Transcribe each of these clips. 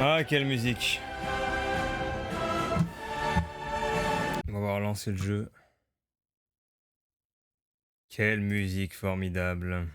Ah, quelle musique. On va voir lancer le jeu. Quelle musique formidable.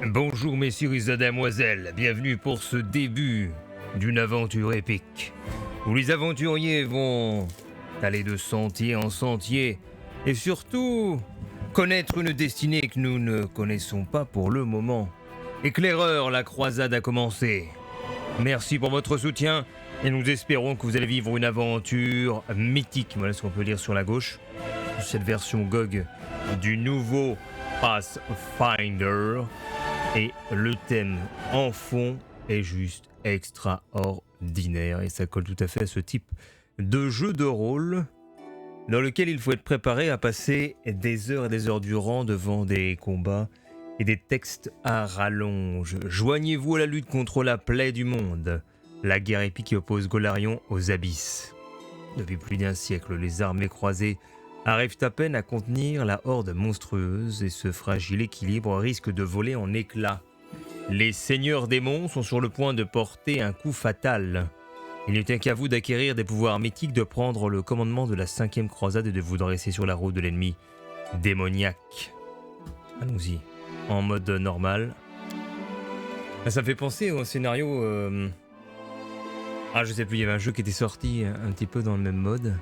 Bonjour messieurs et damoiselles, bienvenue pour ce début d'une aventure épique, où les aventuriers vont aller de sentier en sentier, et surtout connaître une destinée que nous ne connaissons pas pour le moment. Éclaireur, la croisade a commencé. Merci pour votre soutien, et nous espérons que vous allez vivre une aventure mythique. Voilà ce qu'on peut lire sur la gauche, cette version GOG du nouveau Pathfinder. Et le thème en fond est juste extraordinaire et ça colle tout à fait à ce type de jeu de rôle dans lequel il faut être préparé à passer des heures et des heures durant devant des combats et des textes à rallonge. Joignez-vous à la lutte contre la plaie du monde, la guerre épique qui oppose Golarion aux abysses. Depuis plus d'un siècle, les armées croisées arrivent à peine à contenir la horde monstrueuse et ce fragile équilibre risque de voler en éclats. Les seigneurs démons sont sur le point de porter un coup fatal. Il ne tient qu'à vous d'acquérir des pouvoirs mythiques, de prendre le commandement de la 5e croisade et de vous dresser sur la route de l'ennemi démoniaque. Allons-y, en mode normal. Ça me fait penser au scénario... je sais plus, il y avait un jeu qui était sorti un petit peu dans le même mode.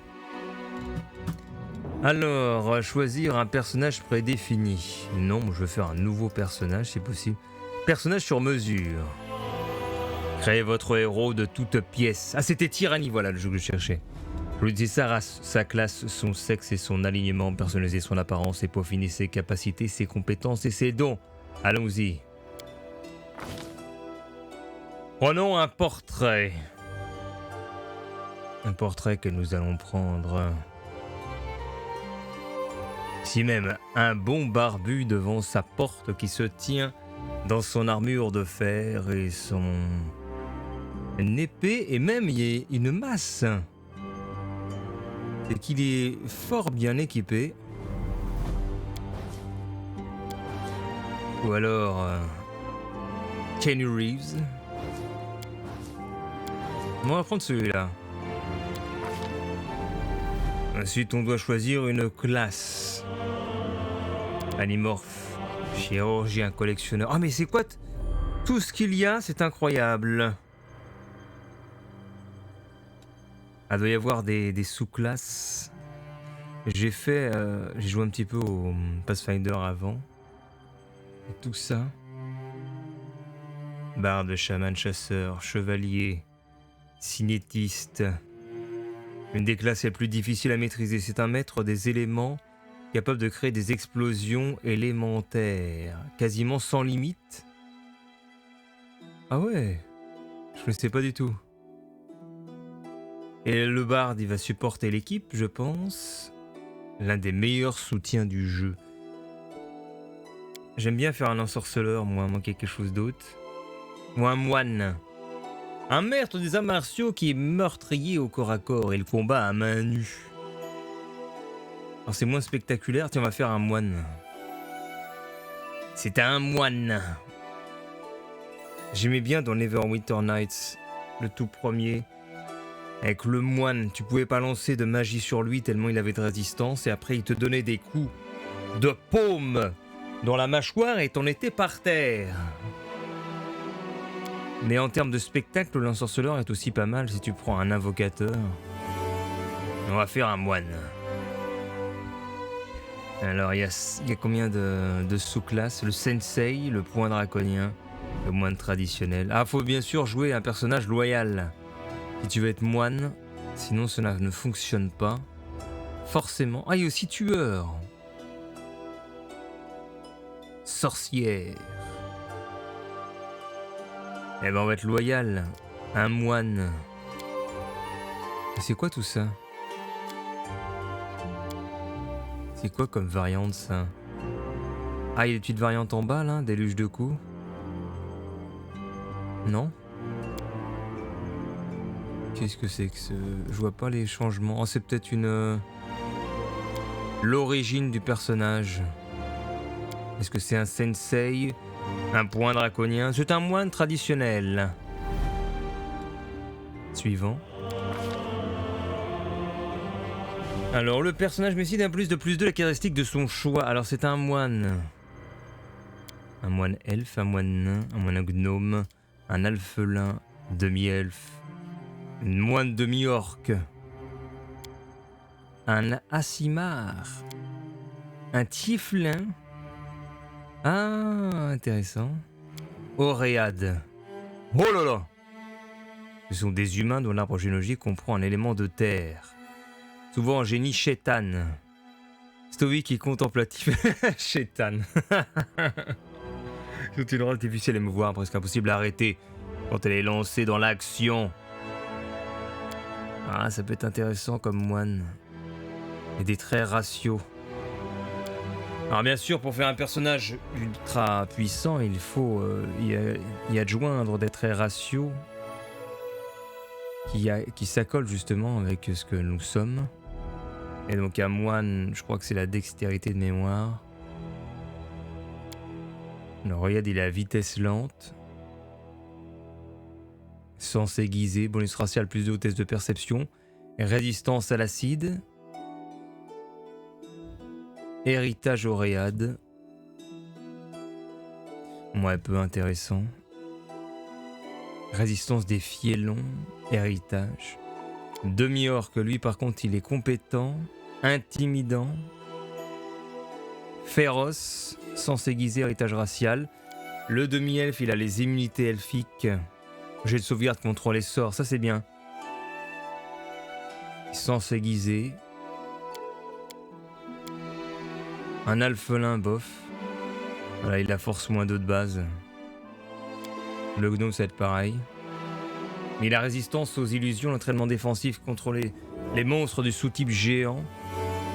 Alors, choisir un personnage prédéfini. Non, je vais faire un nouveau personnage, si possible. Personnage sur mesure. Créez votre héros de toutes pièces. Ah, c'était Tyranny, voilà le jeu que je cherchais. Choisissez sa race, sa classe, son sexe et son alignement. Personnalisez son apparence et peaufinez ses capacités, ses compétences et ses dons. Allons-y. Prenons un portrait. Un portrait que nous allons prendre... Ici même, un bon barbu devant sa porte qui se tient dans son armure de fer et son épée, et même il y a une masse. C'est qu'il est fort bien équipé. Ou alors Keanu Reeves. On va prendre celui-là. Ensuite, on doit choisir une classe. Animorphe, chirurgien, collectionneur. Ah, mais c'est quoi tout ce qu'il y a, c'est incroyable. Ah, il doit y avoir des sous-classes. J'ai joué un petit peu au Pathfinder avant. Et tout ça. Barde, chaman, chasseur, chevalier, cinétiste. Une des classes les plus difficiles à maîtriser, c'est un maître des éléments capable de créer des explosions élémentaires, quasiment sans limite. Ah ouais, je ne sais pas du tout. Et le barde, il va supporter l'équipe, je pense. L'un des meilleurs soutiens du jeu. J'aime bien faire un ensorceleur, moi, manquer quelque chose d'autre. Ou un moine. Un maître des arts martiaux qui est meurtrier au corps à corps et le combat à main nue. Alors c'est moins spectaculaire, tiens on va faire un moine. C'est un moine. J'aimais bien dans Neverwinter Nights, le tout premier. Avec le moine, tu pouvais pas lancer de magie sur lui tellement il avait de résistance et après il te donnait des coups de paume dont la mâchoire est en été par terre. Mais en termes de spectacle, l'ensorceleur est aussi pas mal si tu prends un invocateur. On va faire un moine. Alors, il y a combien de sous-classes? Le sensei, le point draconien, le moine traditionnel. Ah, faut bien sûr jouer un personnage loyal. Si tu veux être moine, sinon cela ne fonctionne pas. Forcément. Ah, il y a aussi tueur. Sorcière. Eh ben, on va être loyal. Un moine. Et c'est quoi tout ça? C'est quoi comme variante ça? Ah, il y a des petites variantes en bas là, déluge de coups. Non? Qu'est-ce que c'est que ce... Je vois pas les changements. Oh, c'est peut-être une... L'origine du personnage. Est-ce que c'est un sensei? Un point draconien? C'est un moine traditionnel. Suivant. Alors, le personnage décide un plus de la caractéristique de son choix. Alors, c'est un moine. Un moine elfe, un moine nain, un moine gnome, un alphelin, demi-elfe, une moine demi-orc, un Aasimar, un tieflin. Ah, intéressant. Oréade. Oh là là! Ce sont des humains dont l'arbre généalogique comprend un élément de terre. Souvent en génie chétan. Stoïque et contemplatif. Chétan. Toute une rôle artificielle émouvoir, presque impossible à arrêter quand elle est lancée dans l'action. Ah, ça peut être intéressant comme moine. Et des traits raciaux. Alors bien sûr, pour faire un personnage ultra puissant, il faut y adjoindre des traits raciaux qui s'accolent justement avec ce que nous sommes. Et donc un moine, je crois que c'est la dextérité de mémoire. Le regarde, il a vitesse lente. Sens aiguisé, bonus racial plus 2 au test de perception. Résistance à l'acide. Héritage auréade. Ouais, peu intéressant. Résistance des fielons. Héritage. Demi-orc, lui par contre, il est compétent. Intimidant. Féroce. Sens aiguisé, héritage racial. Le demi-elfe, il a les immunités elfiques. J'ai de sauvegarde contre les sorts, ça c'est bien. Sens aiguisé. Un alphelin, bof. Voilà, il a force -2 de base. Le gnome, ça va être pareil. Mais il a résistance aux illusions, l'entraînement défensif contre les monstres du sous-type géant.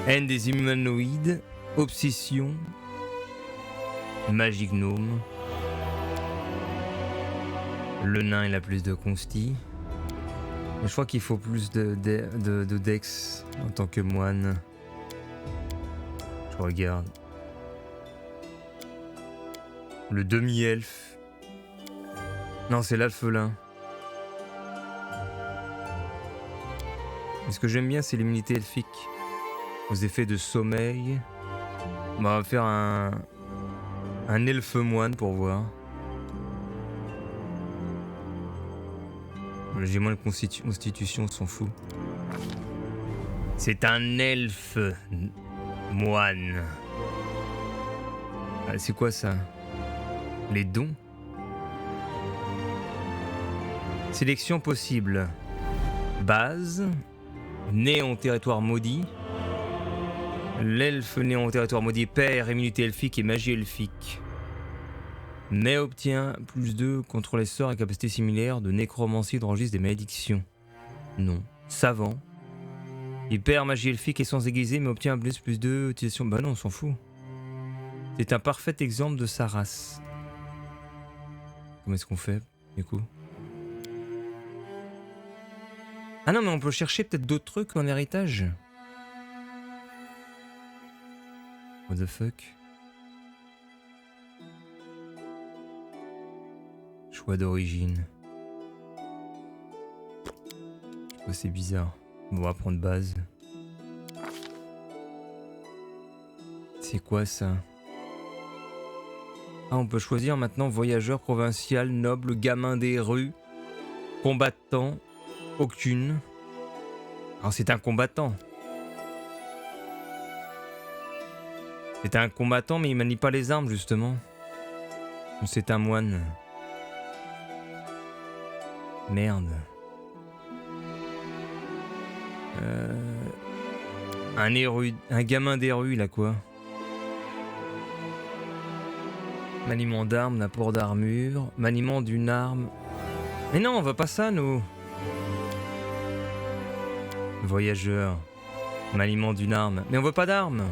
Haine des humanoïdes. Obsession. Magie gnome. Le nain, il a plus de consti. Mais je crois qu'il faut plus de dex en tant que moine. Je regarde. Le demi-elfe. Non, c'est l'alphelin. Et ce que j'aime bien, c'est l'immunité elfique. Aux effets de sommeil. On va faire un elfe moine pour voir. J'ai moins de constitution, on s'en fout. C'est un elfe moine. Ah, c'est quoi ça? Les dons? Sélection possible. Base. Né en territoire maudit. L'elfe né en territoire maudit perd immunité elfique et magie elfique. Mais obtient plus 2 contre les sorts et capacités similaires de nécromancie, de registre des malédictions. Non. Savant. Il perd magie elfique et sans aiguiser, mais obtient plus 2 utilisation. Bah non, on s'en fout. C'est un parfait exemple de sa race. Comment est-ce qu'on fait, du coup? Ah non, mais on peut chercher peut-être d'autres trucs en héritage. What the fuck? Choix d'origine. Oh, c'est bizarre. Bon, on va prendre base. C'est quoi ça? Ah, on peut choisir maintenant voyageur, provincial, noble, gamin des rues, combattant, aucune. Alors c'est un combattant. C'est un combattant mais il manie pas les armes justement. C'est un moine. Merde. Un gamin des rues, là quoi. Maniement d'armes, apport d'armure, maniement d'une arme. Mais non, on va pas ça, nous. Voyageur, maniement d'une arme. Mais on veut pas d'armes.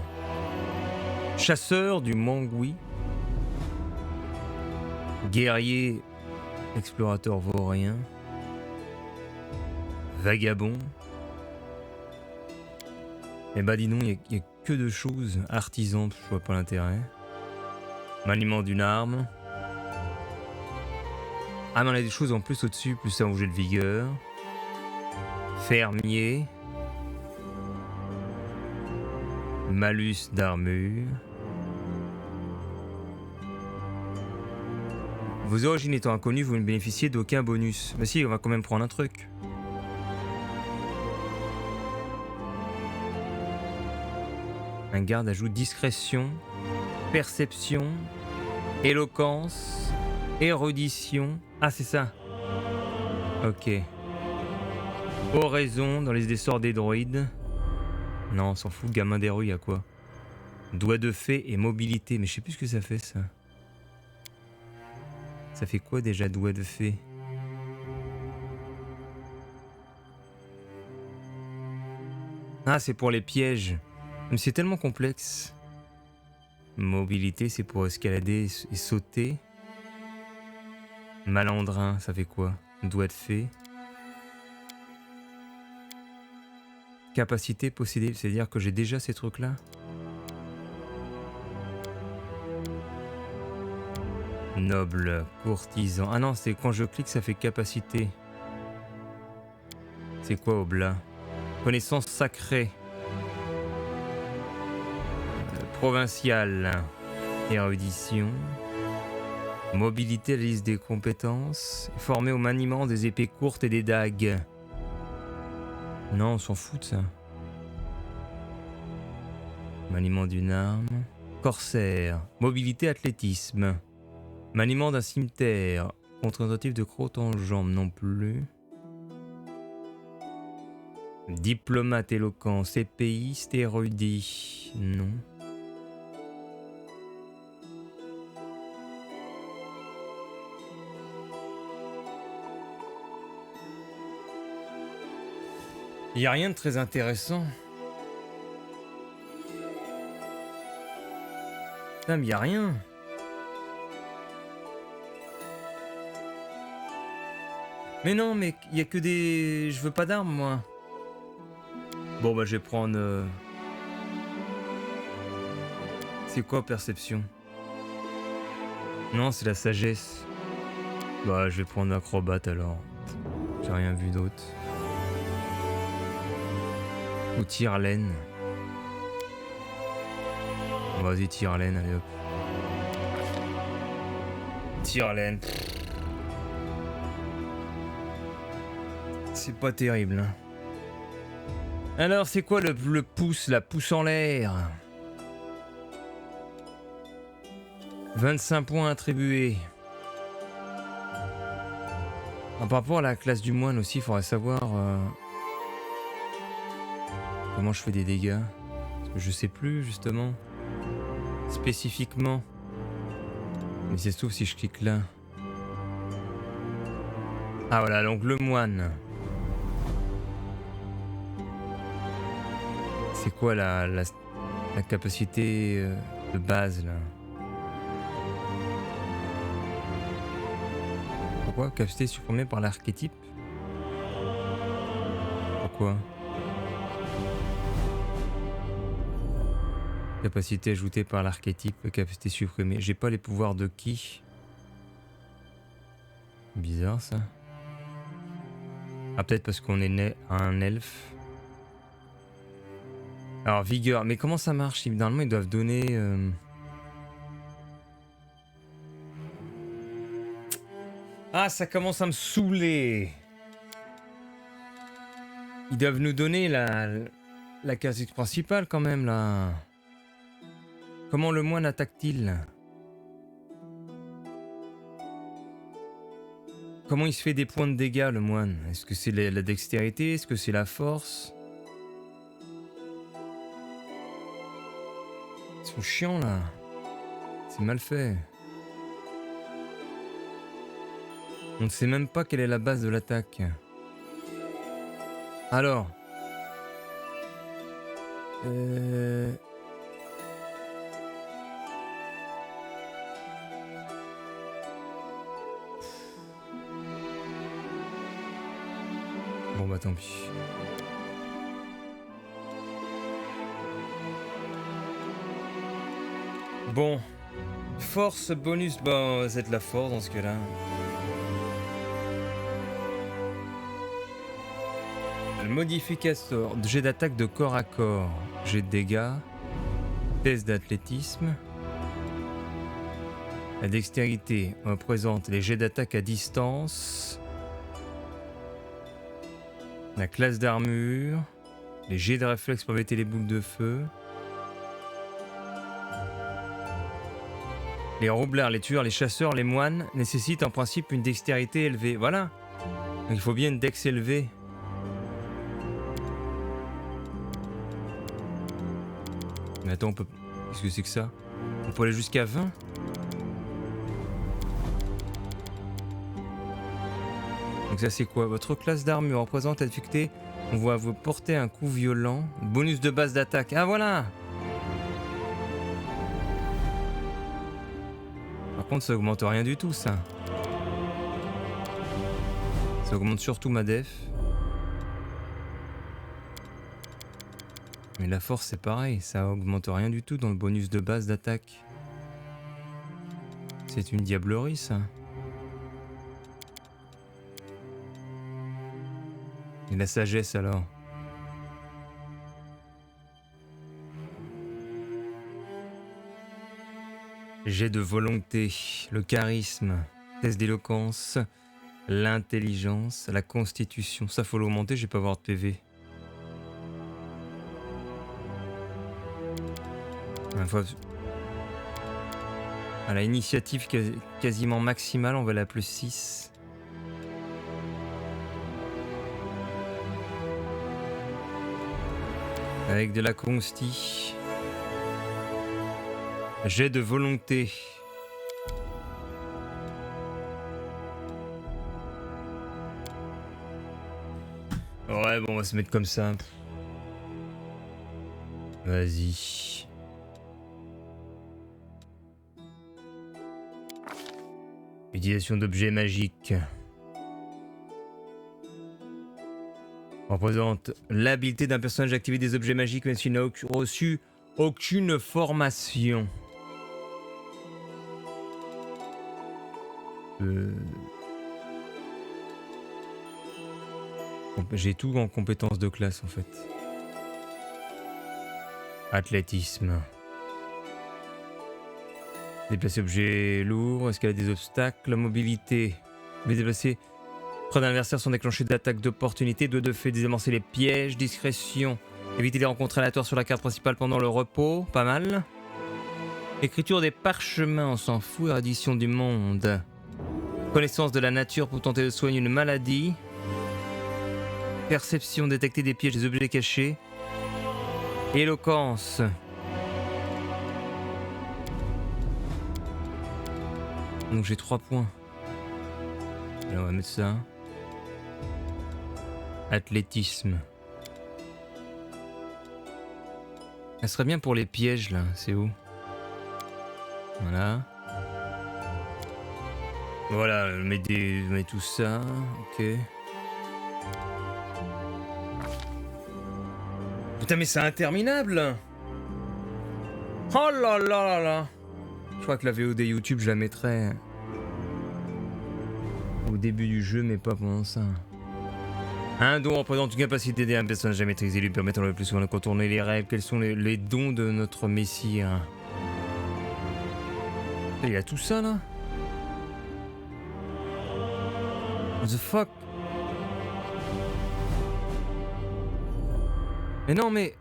Chasseur du Mangui. Guerrier, explorateur vaurien. Vagabond. Eh bah dis donc, il y a que de choses. Artisan, je vois pas l'intérêt. Maniement d'une arme. Ah mais on a des choses en plus au-dessus, plus ça où j'ai de vigueur. Fermier. Malus d'armure. Vos origines étant inconnues, vous ne bénéficiez d'aucun bonus. Mais si, on va quand même prendre un truc. Un garde ajoute discrétion, perception, éloquence, érudition. Ah, c'est ça. Ok. Oraison dans les sorts des droïdes. Non, on s'en fout. Gamin des rues, y'a quoi? Doigt de fée et mobilité. Mais je sais plus ce que ça fait, ça. Ça fait quoi déjà, doigt de fée? Ah, c'est pour les pièges. Mais c'est tellement complexe. Mobilité, c'est pour escalader et sauter. Malandrin, ça fait quoi? Doigt de fée. Capacité possédée, c'est-à-dire que j'ai déjà ces trucs-là? Noble, courtisan. Ah non, c'est quand je clique, ça fait capacité. C'est quoi, Oblat? Connaissance sacrée. Provincial. Érudition. Mobilité à la liste des compétences. Formé au maniement des épées courtes et des dagues. Non, on s'en fout de ça. Maniement d'une arme. Corsaire. Mobilité athlétisme. Maniement d'un cimetière. Contre-tentative de crotte en jambes non plus. Diplomate éloquence. Épéiste érudit. Non. Il n'y a rien de très intéressant. Putain, mais il n'y a rien. Mais non, mais il y a que des... Je veux pas d'armes, moi. Bon, bah, je vais prendre... C'est quoi, perception? Non, c'est la sagesse. Bah, je vais prendre acrobate, alors. J'ai rien vu d'autre. Ou tire-laine. Vas-y, tire-laine, allez hop. Tire-laine. C'est pas terrible. Hein. Alors, c'est quoi le pouce, la pouce en l'air? 25 points attribués. Par rapport à la classe du moine aussi, il faudrait savoir comment je fais des dégâts. Parce que je sais plus, justement. Spécifiquement. Mais c'est sauf si je clique là. Ah voilà, donc le moine. C'est quoi la capacité de base là? Pourquoi? Capacité supprimée par l'archétype? Pourquoi? Capacité ajoutée par l'archétype, capacité supprimée. J'ai pas les pouvoirs de qui? Bizarre ça. Ah peut-être parce qu'on est né à un elfe. Alors vigueur, mais comment ça marche? Normalement ils doivent donner... Ah, ça commence à me saouler. Ils doivent nous donner la case principale quand même là. Comment le moine attaque-t-il? Comment il se fait des points de dégâts le moine? Est-ce que c'est la dextérité? Est-ce que c'est la force? Ils sont chiants là. C'est mal fait. On ne sait même pas quelle est la base de l'attaque. Alors. Bon bah tant pis. Bon. Force bonus, bah c'est de la force dans ce cas-là. Le modificateur, jet d'attaque de corps à corps, jet de dégâts, test d'athlétisme. La dextérité représente les jets d'attaque à distance. La classe d'armure, les jets de réflexe pour éviter les boules de feu. Les roublards, les tueurs, les chasseurs, les moines nécessitent en principe une dextérité élevée. Voilà. Donc il faut bien une dex élevée. Mais attends, on peut... Qu'est-ce que c'est que ça? On peut aller jusqu'à 20? Donc ça c'est quoi? Votre classe d'armure représente la difficulté. On va vous porter un coup violent. Bonus de base d'attaque. Ah voilà! Par contre, ça augmente rien du tout, ça. Ça augmente surtout ma def. Mais la force, c'est pareil. Ça augmente rien du tout dans le bonus de base d'attaque. C'est une diablerie, ça. Et la sagesse, alors? Jet de volonté, le charisme, test d'éloquence, l'intelligence, la constitution. Ça, faut l'augmenter, je vais pas avoir de PV. Une fois... À la initiative quasiment maximale, on va la plus 6. Avec de la consti. Jet de volonté. Ouais, bon, on va se mettre comme ça. Vas-y. Utilisation d'objets magiques. Représente l'habilité d'un personnage d'activer des objets magiques même s'il n'a reçu aucune formation. J'ai tout en compétences de classe en fait. Athlétisme. Déplacer objet lourd, escalader des obstacles, mobilité. Mais déplacer près d'un adversaire sans déclencher d'attaque d'opportunité, de fait désamorcer les pièges, discrétion. Éviter les rencontres aléatoires sur la carte principale pendant le repos, pas mal. Écriture des parchemins, on s'en fout, éradication du monde. Connaissance de la nature pour tenter de soigner une maladie. Perception, détecter des pièges, des objets cachés. Éloquence. Donc j'ai 3 points. Alors on va mettre ça. Athlétisme. Elle serait bien pour les pièges là, c'est où? Voilà. Voilà, je mets tout ça, ok. Putain mais c'est interminable! Oh là là là là! Je crois que la VOD YouTube je la mettrai au début du jeu mais pas pendant ça. Un don représente une capacité d'aider un personnage à maîtriser, lui permettant le plus souvent de contourner les règles. Quels sont les dons de notre messire? Il y a tout ça là? What the fuck? Mais non, mais...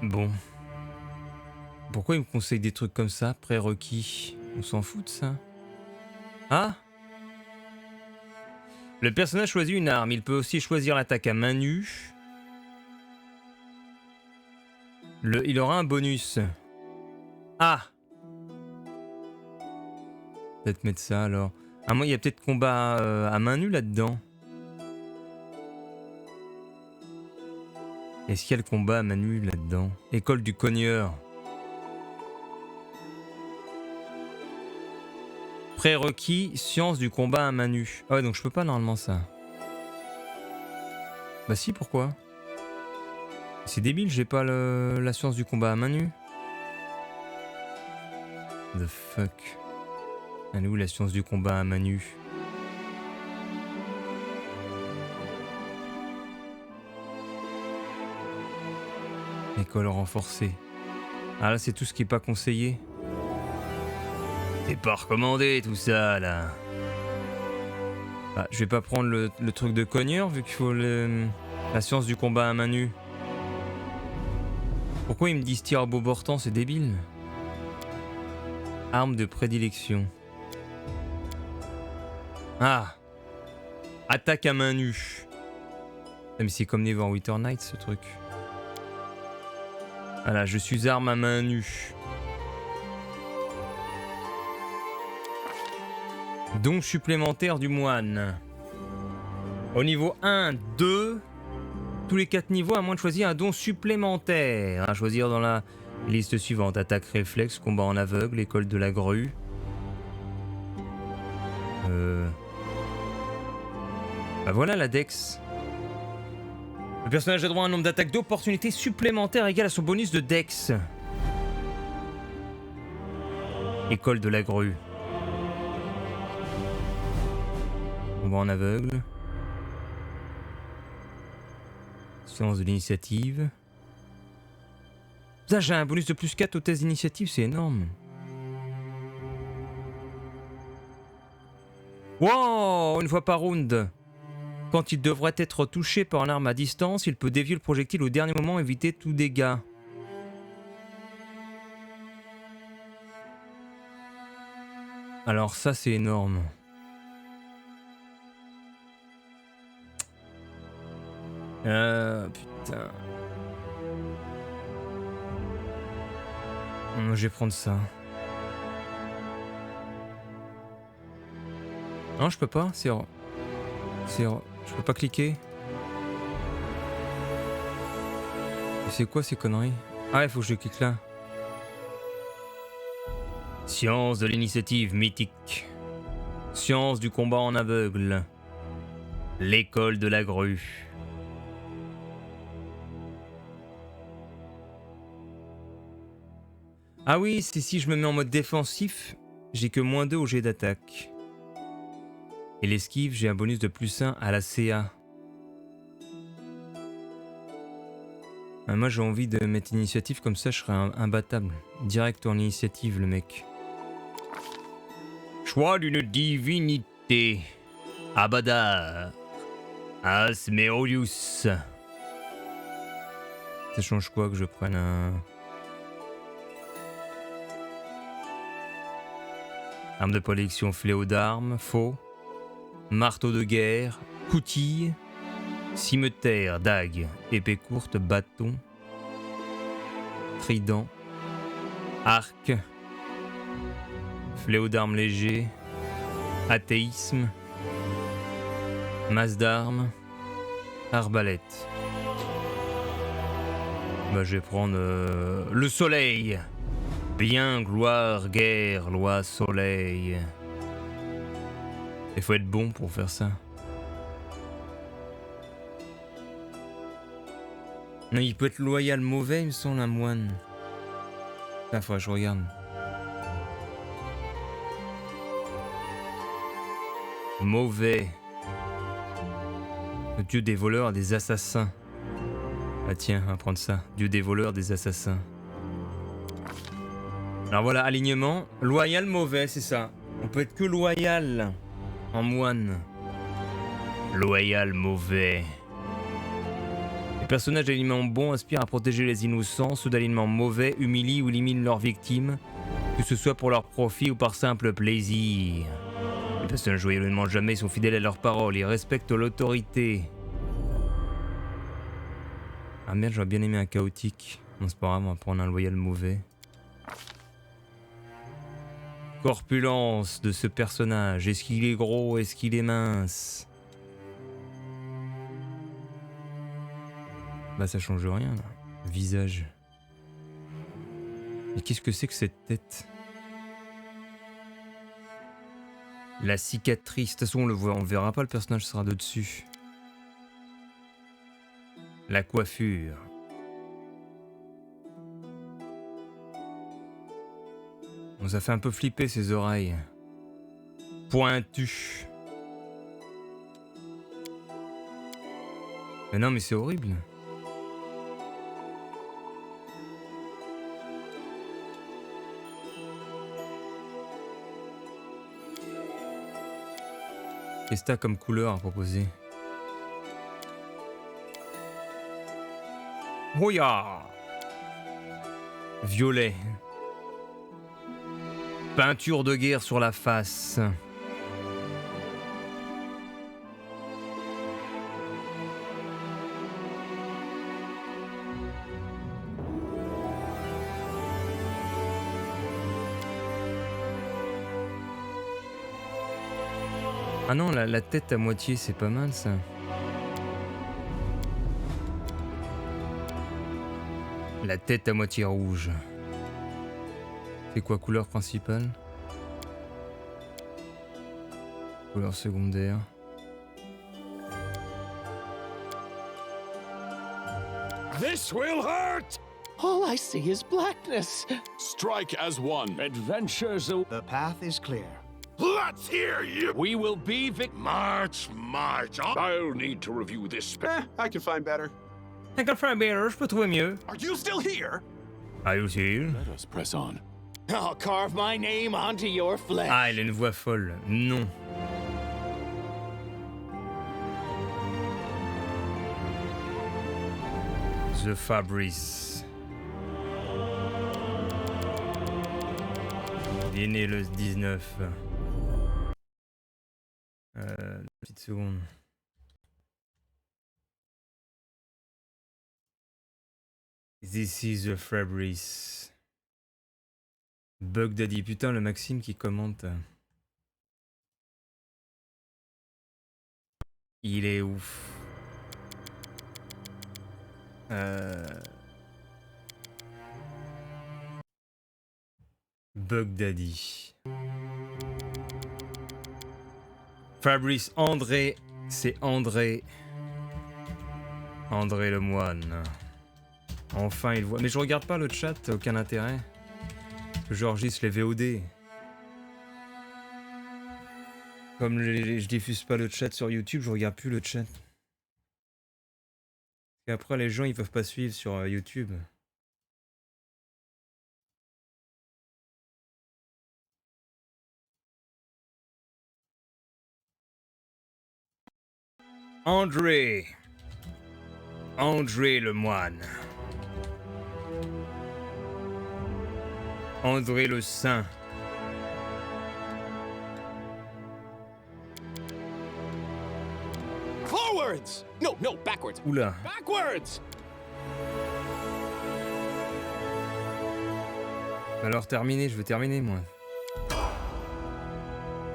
Bon. Pourquoi il me conseille des trucs comme ça, prérequis? On s'en fout de ça. Ah? Le personnage choisit une arme. Il peut aussi choisir l'attaque à main nue. Il aura un bonus. Ah! Peut-être mettre ça alors. Ah, moi, il y a peut-être combat à main nue là-dedans. Est-ce qu'il y a le combat à main nue là-dedans? École du cogneur. Prérequis, science du combat à main nue. Ah ouais, donc je peux pas normalement ça. Bah si, pourquoi? C'est débile, j'ai pas la science du combat à main nue. The fuck. Elle est où la science du combat à main nue? École renforcée. Ah là, c'est tout ce qui est pas conseillé. C'est pas recommandé tout ça là. Ah, je vais pas prendre le truc de cogneur vu qu'il faut la science du combat à main nue. Pourquoi ils me disent tir à bout portant? C'est débile. Arme de prédilection. Ah! Attaque à main nue. Ah, mais c'est comme Neverwinter Nights ce truc. Voilà, je suis arme à main nue. Don supplémentaire du moine. Au niveau 1, 2, tous les 4 niveaux, à moins de choisir un don supplémentaire. À choisir dans la liste suivante. Attaque réflexe, combat en aveugle, école de la grue. Bah voilà la dex. Le personnage a droit à un nombre d'attaques d'opportunité supplémentaires égal à son bonus de dex. École de la grue. Combat en aveugle. Science de l'initiative. Ça, j'ai un bonus de plus 4 au test d'initiative, c'est énorme. Wow, une fois par round. Quand il devrait être touché par une arme à distance, il peut dévier le projectile au dernier moment et éviter tout dégât. Alors ça, c'est énorme. Putain. Je vais prendre ça. Non, je peux pas. Je peux pas cliquer. C'est quoi ces conneries? Ah, il faut que je clique là. Science de l'initiative mythique. Science du combat en aveugle. L'école de la grue. Ah oui, c'est si je me mets en mode défensif, j'ai que -2 au jet d'attaque. Et l'esquive, j'ai un bonus de +1 à la CA. Moi j'ai envie de mettre initiative, comme ça je serai imbattable. Direct en initiative le mec. Choix d'une divinité. Abadar. Asmodeus. Ça change quoi que je prenne un... Arme de prédilection, fléau d'armes, faux. Marteau de guerre, coutille, cimeterre, dague, épée courte, bâton, trident, arc, fléau d'armes léger, athéisme, masse d'armes, arbalète. Bah, je vais prendre le soleil. Bien, gloire, guerre, loi, soleil. Il faut être bon pour faire ça. Non, il peut être loyal, mauvais, il me semble, un moine. Là, faudrait que je regarde. Mauvais. Dieu des voleurs et des assassins. Ah tiens, on va prendre ça. Dieu des voleurs, des assassins. Alors voilà, alignement. Loyal, mauvais, c'est ça. On peut être que loyal en moine. Loyal, mauvais. Les personnages d'alignement bon aspirent à protéger les innocents. Ceux d'alignement mauvais humilient ou éliminent leurs victimes, que ce soit pour leur profit ou par simple plaisir. Les personnages joyeux ne mentent jamais, ils sont fidèles à leurs paroles, ils respectent l'autorité. Ah merde, j'aurais bien aimé un chaotique. Non, c'est pas grave, on va prendre un loyal mauvais. Corpulence de ce personnage. Est-ce qu'il est gros? Est-ce qu'il est mince? Bah ça change rien là. Visage. Mais qu'est-ce que c'est que cette tête? La cicatrice. De toute façon on le voit, on verra pas, le personnage sera de dessus. La coiffure. On ça fait un peu flipper ses oreilles. Pointues. Mais non mais c'est horrible. Qu'est-ce que t'as comme couleur à proposer? Ouya! Violet. Peinture de guerre sur la face. Ah non, la tête à moitié, c'est pas mal ça. La tête à moitié rouge. C'est quoi couleur principale? Couleur secondaire. This will hurt! All I see is blackness. Strike as one. Adventures. The path is clear. Let's hear you! We will be March. I'll need to review this. I can find better. I can find better, je peux trouver mieux. Are you still here? Are you here? Let us press on. I'll carve my name onto your flesh. Ah, il a une voix folle. Non. The Fabrice. Il est né le 19. Petite seconde. This is the Fabrice. Bug Daddy. Putain, le Maxime qui commente. Il est ouf. Bug Daddy. Fabrice André. C'est André. André le moine. Enfin il voit. Mais je regarde pas le chat, aucun intérêt. J'enregistre les VOD. Comme je diffuse pas le chat sur YouTube, je regarde plus le chat. Et après les gens ils peuvent pas suivre sur YouTube. André. André le moine. André le saint. Forwards! No, backwards. Oula. Backwards! Alors terminé, je veux terminer moi.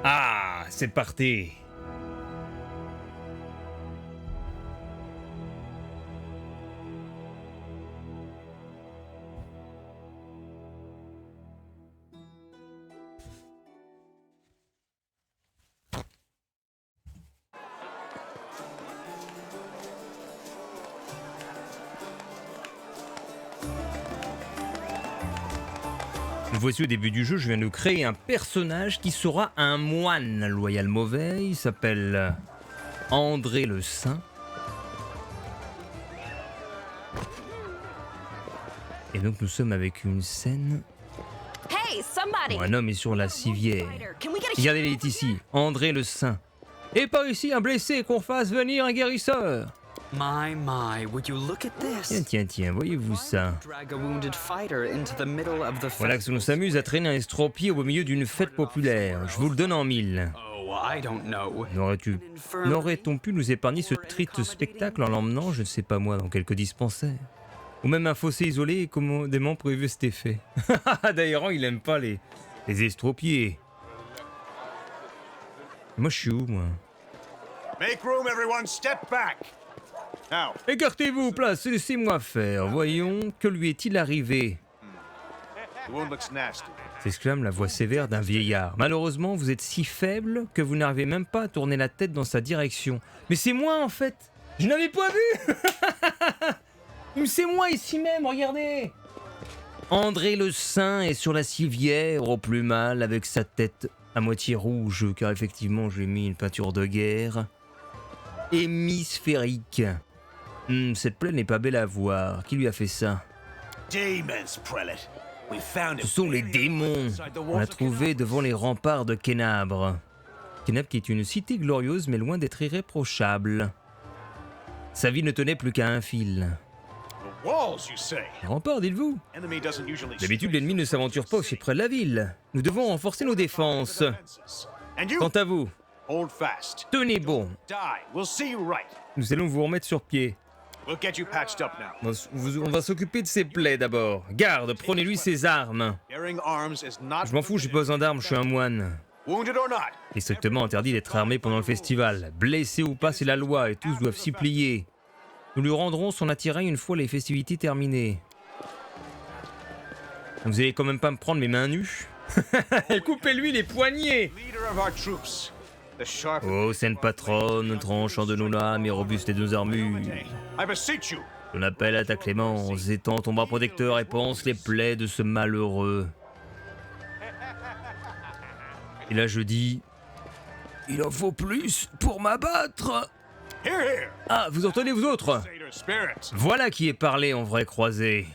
Ah, c'est parti. Voici au début du jeu, je viens de créer un personnage qui sera un moine loyal mauvais. Il s'appelle André le Saint. Et donc nous sommes avec une scène Hey, somebody! où un homme est sur la civière. Can we get a Regardez, il est ici, André le Saint. Et pas ici un blessé qu'on fasse venir un guérisseur. My, would you look at this? Tiens, voyez-vous ça? Drag a wounded fighter into the middle of the Voilà que l'on s'amuse à traîner un estropié au beau milieu d'une fête populaire. Je vous le donne en 1000. Oh, I don't know. N'aurait-on pu nous épargner ce triste spectacle en l'emmenant, je ne sais pas moi, dans quelques dispensaires? Ou même un fossé isolé et commodément prévu cet effet. D'ailleurs, il aime pas les estropiés. Moi, je suis où, moi? Make room, everyone. Step back. Now, Écartez-vous, place, laissez-moi faire. Voyons, que lui est-il arrivé? the wound looks nasty. S'exclame la voix sévère d'un vieillard. Malheureusement, vous êtes si faible que vous n'arrivez même pas à tourner la tête dans sa direction. Mais c'est moi, en fait. Je n'avais pas vu. Mais c'est moi ici même, regardez. André le Saint est sur la civière, au plus mal, avec sa tête à moitié rouge, car effectivement, j'ai mis une peinture de guerre. Hémisphérique. Cette plaie n'est pas belle à voir. Qui lui a fait ça? Demons, Prelate. We found Ce sont les démons. On l'a trouvé devant les remparts de Kenabre. Kenabre qui est une cité glorieuse, mais loin d'être irréprochable. Sa vie ne tenait plus qu'à un fil. The walls, you say? Les remparts, dites-vous? Enemy doesn't usually. D'habitude, l'ennemi ne s'aventure pas aussi près de la ville. Nous devons renforcer nos défenses. And you Quant à vous, hold fast. tenez bon. Die. We'll see you right. Nous allons vous remettre sur pied. We'll get you patched up now. On va s'occuper de ses plaies d'abord. Garde, prenez-lui ses armes. Bearing arms is not. Je m'en fous, j'ai pas besoin d'armes, je suis un moine. Wounded or not. Il est strictement interdit d'être armé pendant le festival. Blessé ou pas, c'est la loi et tous doivent s'y plier. Nous lui rendrons son attirail une fois les festivités terminées. Vous allez quand même pas me prendre mes mains nues? Coupez-lui les poignets! Leader of our troops. The sharp. Oh, sainte patronne, tranchant de nos lames et robuste de nos armures. I beseech you. On appelle à ta clémence, étends ton bras protecteur et pense les plaies de ce malheureux. Et là je dis... Il en faut plus pour m'abattre! Here, here. Ah, vous entendez vous autres? Satyr spirit. Voilà qui est parlé en vrai croisé.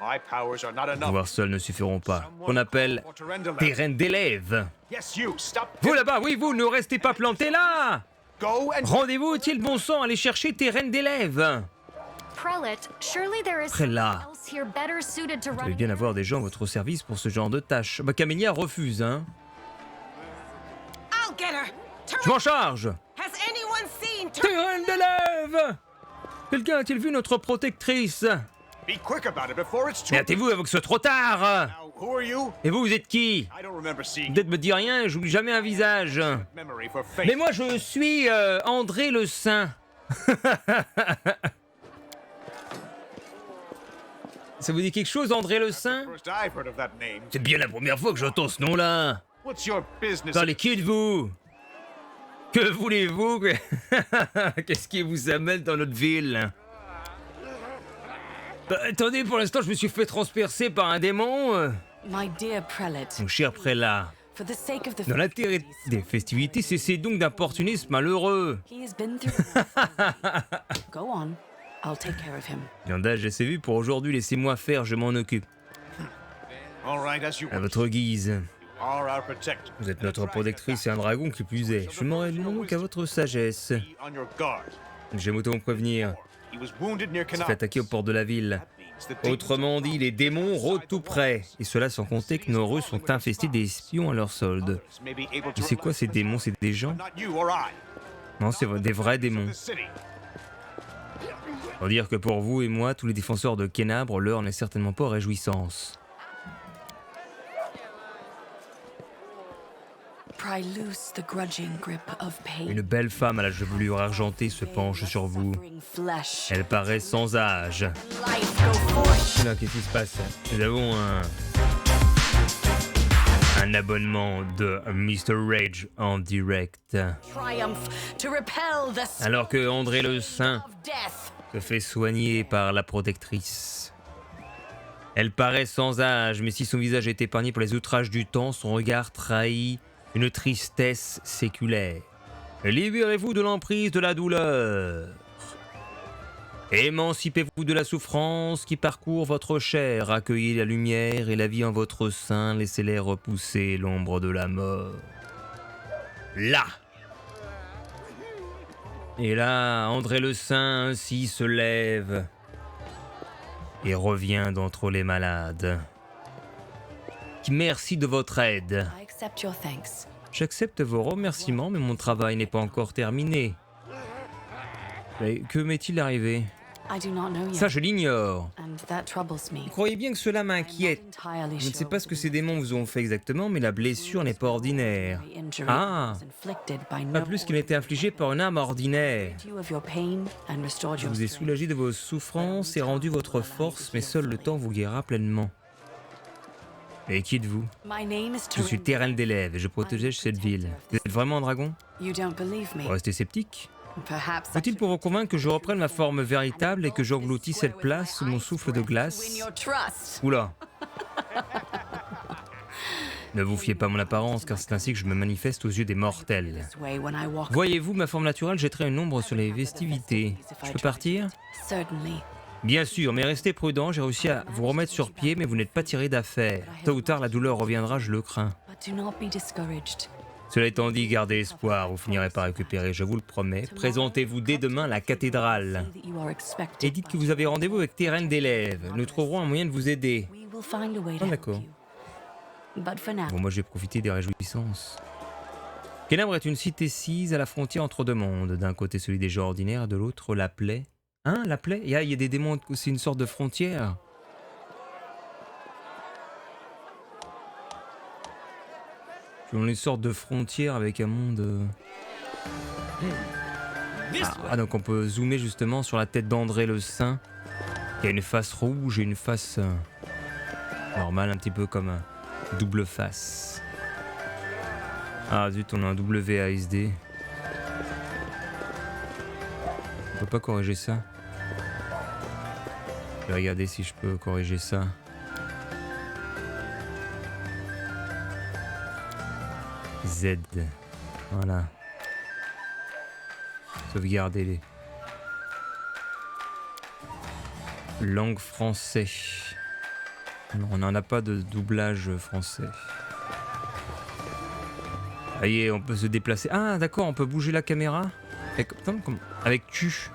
My powers are not Les enough. pouvoirs seuls ne suffiront pas. Qu'on appelle For Terendala. terrain d'élèves. Yes, you. Stop. Vous là-bas, oui, vous, ne restez pas plantés là! Go and. Rendez-vous utile bon sang, allez chercher terrain d'élèves. Prelate, surely there is Prélat. someone else here better suited to Vous devez run. bien avoir des gens à votre service pour ce genre de tâches. Bah, Camélia refuse, hein. I'll get her. Je m'en charge! Has anyone seen Terrain d'élèves! Quelqu'un a-t-il vu notre protectrice? Be quick about it before it's too. Mais hâtez-vous avant que ce soit trop tard! Now, who are you? Et vous, vous êtes qui? I don't remember seeing Peut-être me dire rien, j'oublie jamais un visage. memory for fate. Mais moi, je suis André le Saint. Ça vous dit quelque chose, André le Saint? First I've heard of that name. C'est bien la première fois que j'entends ce nom-là. What's your business? Parlez, qui êtes-vous? Que voulez-vous? Qu'est-ce qui vous amène dans notre ville? Bah, attendez, pour l'instant, je me suis fait transpercer par un démon. My dear prelate, Mon cher prélat, for the sake of the dans l'intérêt festivities, des festivités, cessez donc d'importunisme malheureux. he has been through. Go on. I'll take care of him. Viandage assez vu pour aujourd'hui, laissez-moi faire, je m'en occupe. All right, as you À votre guise. are our protector. Vous êtes notre protectrice et un dragon qui plus est. Je m'en réduis donc à votre sagesse. Be on your guard. J'aime autant vous prévenir. He was wounded near Il s'est Canal. fait attaquer aux portes de la ville. That means the demons Autrement dit, les démons rôdent tout près. Et cela sans compter que nos rues sont infestées des espions à leur solde. may be able to Mais c'est quoi ces démons? C'est des gens? Not you or I. Non, c'est des vrais démons. The city. Faut dire que pour vous et moi, tous les défenseurs de Kenabre, l'heure n'est certainement pas réjouissance. Pry loose the grudging grip of pain. Une belle femme à la chevelure argentée se penche sur vous. Suffering flesh. Elle paraît sans âge. Life go forth. Là, qu'est-ce qui se passe? Nous avons un abonnement de Mr. Rage en direct. Triumph to repel the spirit Alors que André le Saint of death. se fait soigner par la protectrice. Elle paraît sans âge, mais si son visage est épargné par les outrages du temps, son regard trahit une tristesse séculaire. Libérez-vous de l'emprise de la douleur. Émancipez-vous de la souffrance qui parcourt votre chair, accueillez la lumière et la vie en votre sein, laissez-les repousser l'ombre de la mort. Là! Et là, André le Saint ainsi se lève et revient d'entre les malades. Merci de votre aide. I accept your thanks. J'accepte vos remerciements, mais mon travail n'est pas encore terminé. Mais que m'est-il arrivé? I do not know yet. Ça, je l'ignore. And that troubles me. Vous croyez bien que cela I'm not m'inquiète? entirely Je ne sais sure pas ce que what ces démons vous ont fait exactement, mais la blessure n'est pas ordinaire. the injury Ah, was inflicted by pas no plus qu'elle n'était infligée par une âme ordinaire. you of your pain and restored Je your vous ai strength. soulagé de vos souffrances et rendu votre force, mais seul le temps vous guérira pleinement. Et qui êtes-vous? My name is Je suis Taryn. Terrain d'élève et je protège cette ville. Vous êtes vraiment un dragon? You don't believe me. Restez sceptique. Perhaps I Faut-il pour vous convaincre que je reprenne ma forme véritable et que j'engloutis cette place sous mon souffle de win glace? your trust. Oula! Ne vous fiez pas à mon apparence, car c'est ainsi que je me manifeste aux yeux des mortels. This way when I walk. Voyez-vous, ma forme naturelle jetterait une ombre sur les festivités. Je peux partir? Certainly. Bien sûr, mais restez prudent, j'ai réussi à vous remettre sur pied, mais vous n'êtes pas tiré d'affaire. Tôt ou tard, la douleur reviendra, je le crains. But do not be discouraged. Cela étant dit, gardez espoir, vous finirez par récupérer, je vous le promets. Présentez-vous dès demain à la cathédrale. Say that you are expected Et dites que vous avez rendez-vous avec Terrain d'élève. Nous trouverons un moyen de vous aider. We will find a way to Ah, help d'accord. you. But for now, Bon, moi je vais profiter des réjouissances. Kénabre est une cité sise à la frontière entre deux mondes. D'un côté celui des gens ordinaires, de l'autre la plaie. Hein, la plaie? Il y a des démons, c'est une sorte de frontière. On est une sorte de frontière avec un monde... Ah, donc on peut zoomer justement sur la tête d'André le Saint, qui a une face rouge et une face normale, un petit peu comme un double face. Ah zut, on a un WASD. On peut pas corriger ça. Je vais regarder si je peux corriger ça. Z. Voilà. Sauvegarder les... Langue français. Non, on n'en a pas de doublage français. Ah y est, on peut se déplacer. Ah d'accord, on peut bouger la caméra avec Q.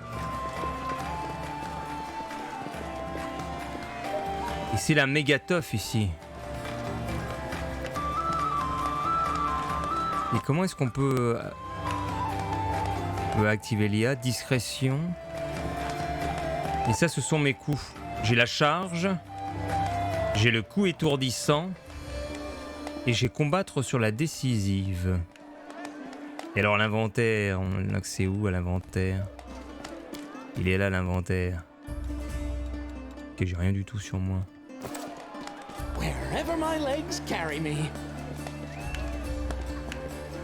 Et c'est la méga teuf ici. Et comment est-ce qu'on peut activer l'IA? Discrétion. Et ça, ce sont mes coups. J'ai la charge. J'ai le coup étourdissant. Et j'ai combattre sur la décisive. Et alors l'inventaire, on a accès où à l'inventaire? Il est là l'inventaire. Ok, j'ai rien du tout sur moi. Wherever my legs carry me.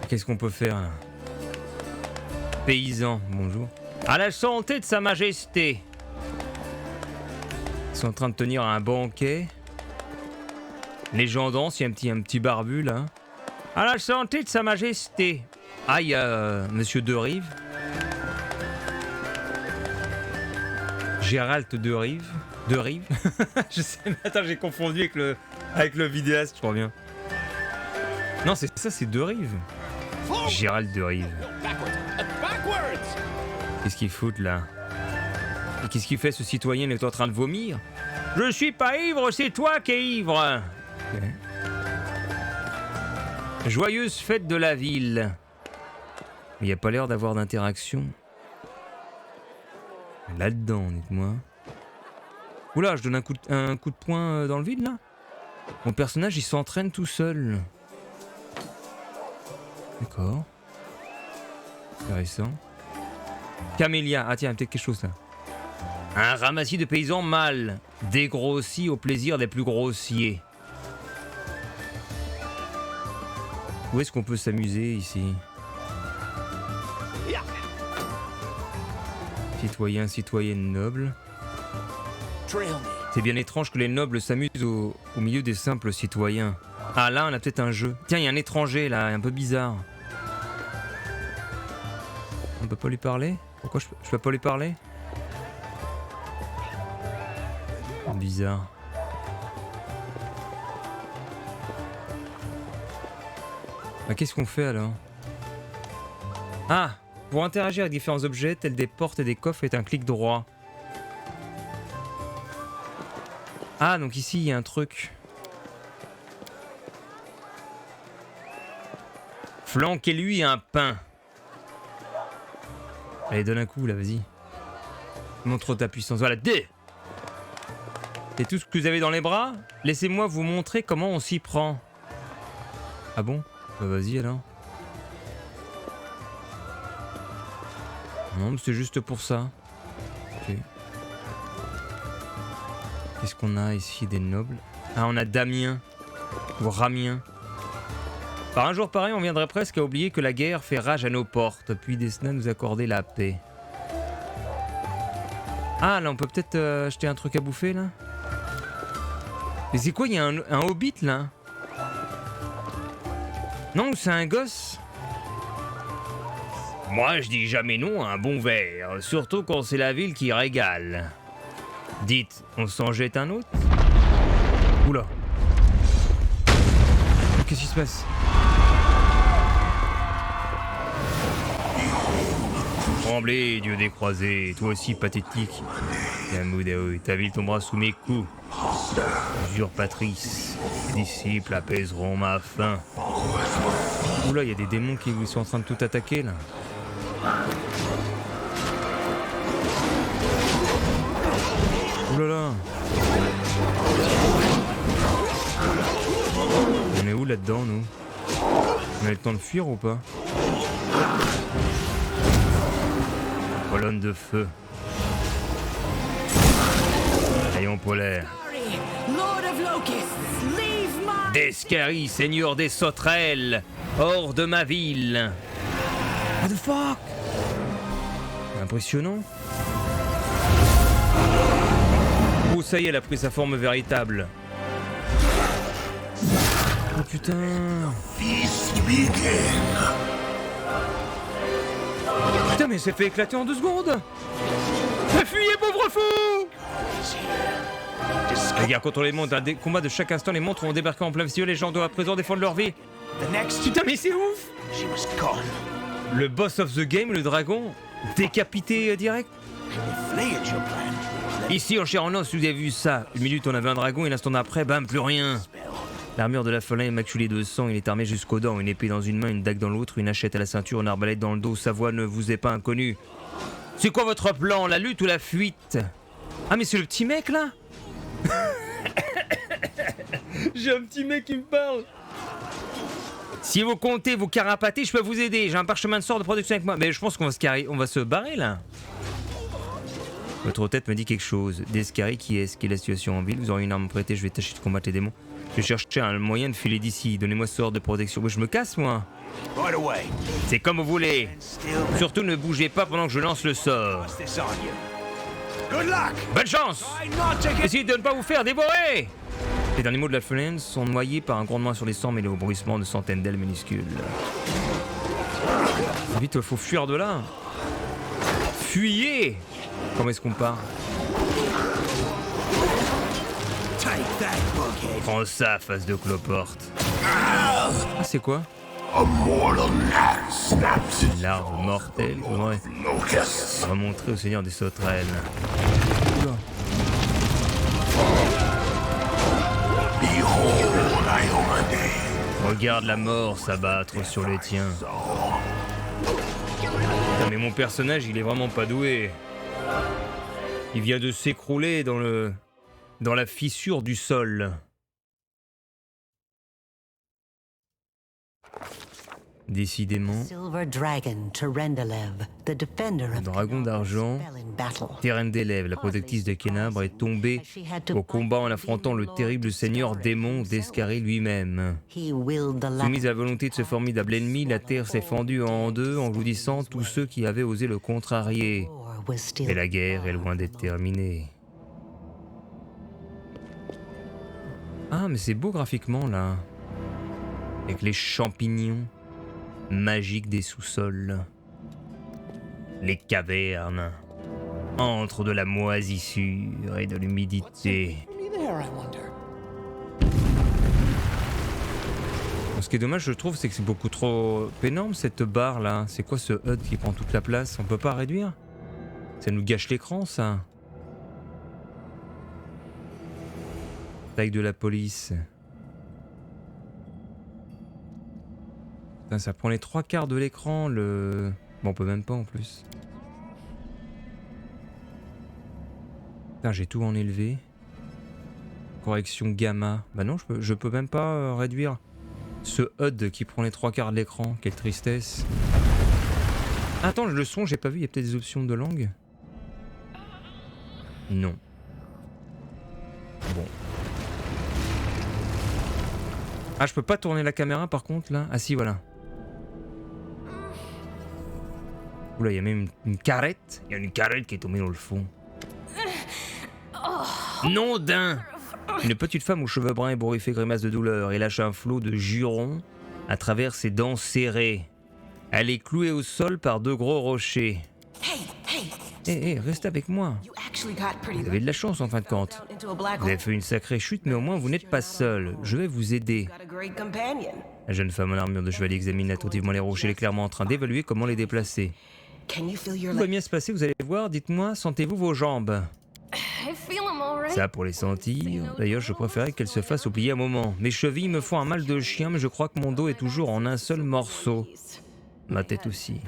Qu'est-ce qu'on peut faire là? Paysan, bonjour. À la santé de Sa Majesté. Ils sont en train de tenir un banquet. Les gens dansent, il y a un petit barbu là. À la santé de Sa Majesté. Ah, il y a Monsieur de Rive. Gérald de Rive. De Rive. Je sais, mais attends, j'ai confondu avec le vidéaste, je crois bien. Non, c'est ça, c'est de Rive. Gérald de Rive. Backwards! Qu'est-ce qu'il fout là? Et qu'est-ce qu'il fait ce citoyen? Il est en train de vomir? Je suis pas ivre, c'est toi qui es ivre. Okay. Joyeuse fête de la ville. Il n'y a pas l'air d'avoir d'interaction. Là-dedans, dites-moi. Oula, je donne un coup de poing dans le vide là? Mon personnage il s'entraîne tout seul. D'accord. Intéressant. Camélia. Ah tiens, peut-être quelque chose là. Un ramassis de paysans mâles, dégrossis au plaisir des plus grossiers. Où est-ce qu'on peut s'amuser ici? Citoyens, citoyennes nobles. C'est bien étrange que les nobles s'amusent au milieu des simples citoyens. Ah là, on a peut-être un jeu. Tiens, il y a un étranger là, un peu bizarre. On peut pas lui parler? Pourquoi je peux pas lui parler? Bizarre. Bah, qu'est-ce qu'on fait alors? Ah! Pour interagir avec différents objets, tels des portes et des coffres, est un clic droit. Ah, donc ici, il y a un truc. Flanquez-lui un pain. Allez, donne un coup, là, vas-y. Montre ta puissance. Voilà, D. C'est tout ce que vous avez dans les bras? Laissez-moi vous montrer comment on s'y prend. Ah bon? Bah vas-y, alors. Non, mais c'est juste pour ça. Ok. Qu'est-ce qu'on a ici? Des nobles. Ah, on a Damien. Ou Ramien. Par un jour pareil, on viendrait presque à oublier que la guerre fait rage à nos portes, puis Desna nous accorder la paix. Ah, là, on peut peut-être acheter un truc à bouffer, là? Mais c'est quoi? Il y a un hobbit, là? Non, c'est un gosse? Moi, je dis jamais non à un bon verre, surtout quand c'est la ville qui régale. Dites, on s'en jette un autre? Oula. Qu'est-ce qui se passe? Tremblez, dieu des croisés, toi aussi pathétique. Yamoudaoui, ta ville tombera sous mes coups. Usurpatrice, les disciples apaiseront ma faim. Oula, il y a des démons qui sont en train de tout attaquer, là. Oulala. On est où là-dedans, nous? On a le temps de fuir ou pas? Colonne de feu. Rayon polaire. Lord of Locusts, leave my... Descari, seigneur des sauterelles, hors de ma ville. What the fuck? Impressionnant. Oh, ça y est, elle a pris sa forme véritable. Oh putain. Putain, mais elle s'est fait éclater en 2 secondes. Fuyez, pauvre fou! La guerre contre les montres, un combat de chaque instant, les montres ont débarqué en plein milieu, les gens doivent à présent défendre leur vie. Putain, mais c'est ouf! Le boss of the game, le dragon, décapité direct. Ici, en chair en os, vous avez vu ça. Une minute, on avait un dragon et l'instant d'après, bam, plus rien. L'armure de la Folin est maculée de sang, il est armé jusqu'aux dents, une épée dans une main, une dague dans l'autre, une hachette à la ceinture, une arbalète dans le dos. Sa voix ne vous est pas inconnue. C'est quoi votre plan, la lutte ou la fuite? Ah, mais c'est le petit mec là? J'ai un petit mec qui me parle. Si vous comptez vous carapater, je peux vous aider. J'ai un parchemin de sort de protection avec moi. Mais je pense qu'on va se barrer là. Votre tête me dit quelque chose. Descari, qui est-ce? Qui est la situation en ville? Vous aurez une arme prêtée, je vais tâcher de combattre les démons. Je cherche un moyen de filer d'ici. Donnez-moi ce sort de protection. Moi, je me casse, moi. C'est comme vous voulez. Surtout ne bougez pas pendant que je lance le sort. Bonne chance! Essayez de ne pas vous faire dévorer! Les derniers mots de la Folin sont noyés par un grondement sur les sangs mêlés au bruissement de centaines d'ailes minuscules. Vite, faut fuir de là. Fuyez! Comment est-ce qu'on part? Prends ça, face de cloporte. Ah, c'est quoi? Une larve mortelle, faudrait remontrer au seigneur des sauterelles. Oula. Regarde la mort s'abattre sur les tiens. Putain, mais mon personnage, il est vraiment pas doué. Il vient de s'écrouler dans la fissure du sol. Décidément, Silver Dragon Terendelev, the defender le of dragon d'argent, fell in battle. Terendelev, la protectrice de Kenabres, est tombée au combat en affrontant le terrible seigneur démon Descari lui-même. He willed the Soumise à la volonté de ce formidable ennemi, la terre s'est fendue en deux, engloutissant tous ceux qui avaient osé le contrarier. war was still Et la guerre est loin d'être terminée. Ah, mais c'est beau graphiquement là. Avec les champignons magiques des sous-sols. Les cavernes. entre de la moisissure et de l'humidité. Me there, I wonder. Ce qui est dommage, je trouve, c'est que c'est beaucoup trop énorme cette barre là. C'est quoi ce HUD qui prend toute la place? On peut pas réduire? Ça nous gâche l'écran, ça. Taille de la police. Putain, ça prend les 3/4 de l'écran, le... Bon, on peut même pas en plus. Putain, j'ai tout en élevé. Correction gamma. Bah non, je peux même pas réduire. Ce HUD qui prend les 3/4 de l'écran, quelle tristesse. Attends, le son, j'ai pas vu, il y a peut-être des options de langue. Non. Bon. Ah, je peux pas tourner la caméra par contre là. Ah si, voilà. Oula, il y a même une carrette. Il y a une carrette qui est tombée dans le fond. Nom d'un. Une petite femme aux cheveux bruns ébouriffée grimace de douleur et lâche un flot de jurons à travers ses dents serrées. Elle est clouée au sol par 2 gros rochers. Hé, reste avec moi. Vous avez de la chance en fin de compte. Vous avez fait une sacrée chute, mais au moins vous n'êtes pas seul. Je vais vous aider. La jeune femme en armure de chevalier examine attentivement les rochers, elle est clairement en train d'évaluer comment les déplacer. Tout va bien se passer, vous allez voir. Dites-moi, sentez-vous vos jambes? I feel I'm alright. Ça pour les sentir. D'ailleurs, je préférais qu'elle se fasse oublier un moment. Mes chevilles me font un mal de chien, mais je crois que mon dos est toujours en un seul morceau. Ma tête aussi.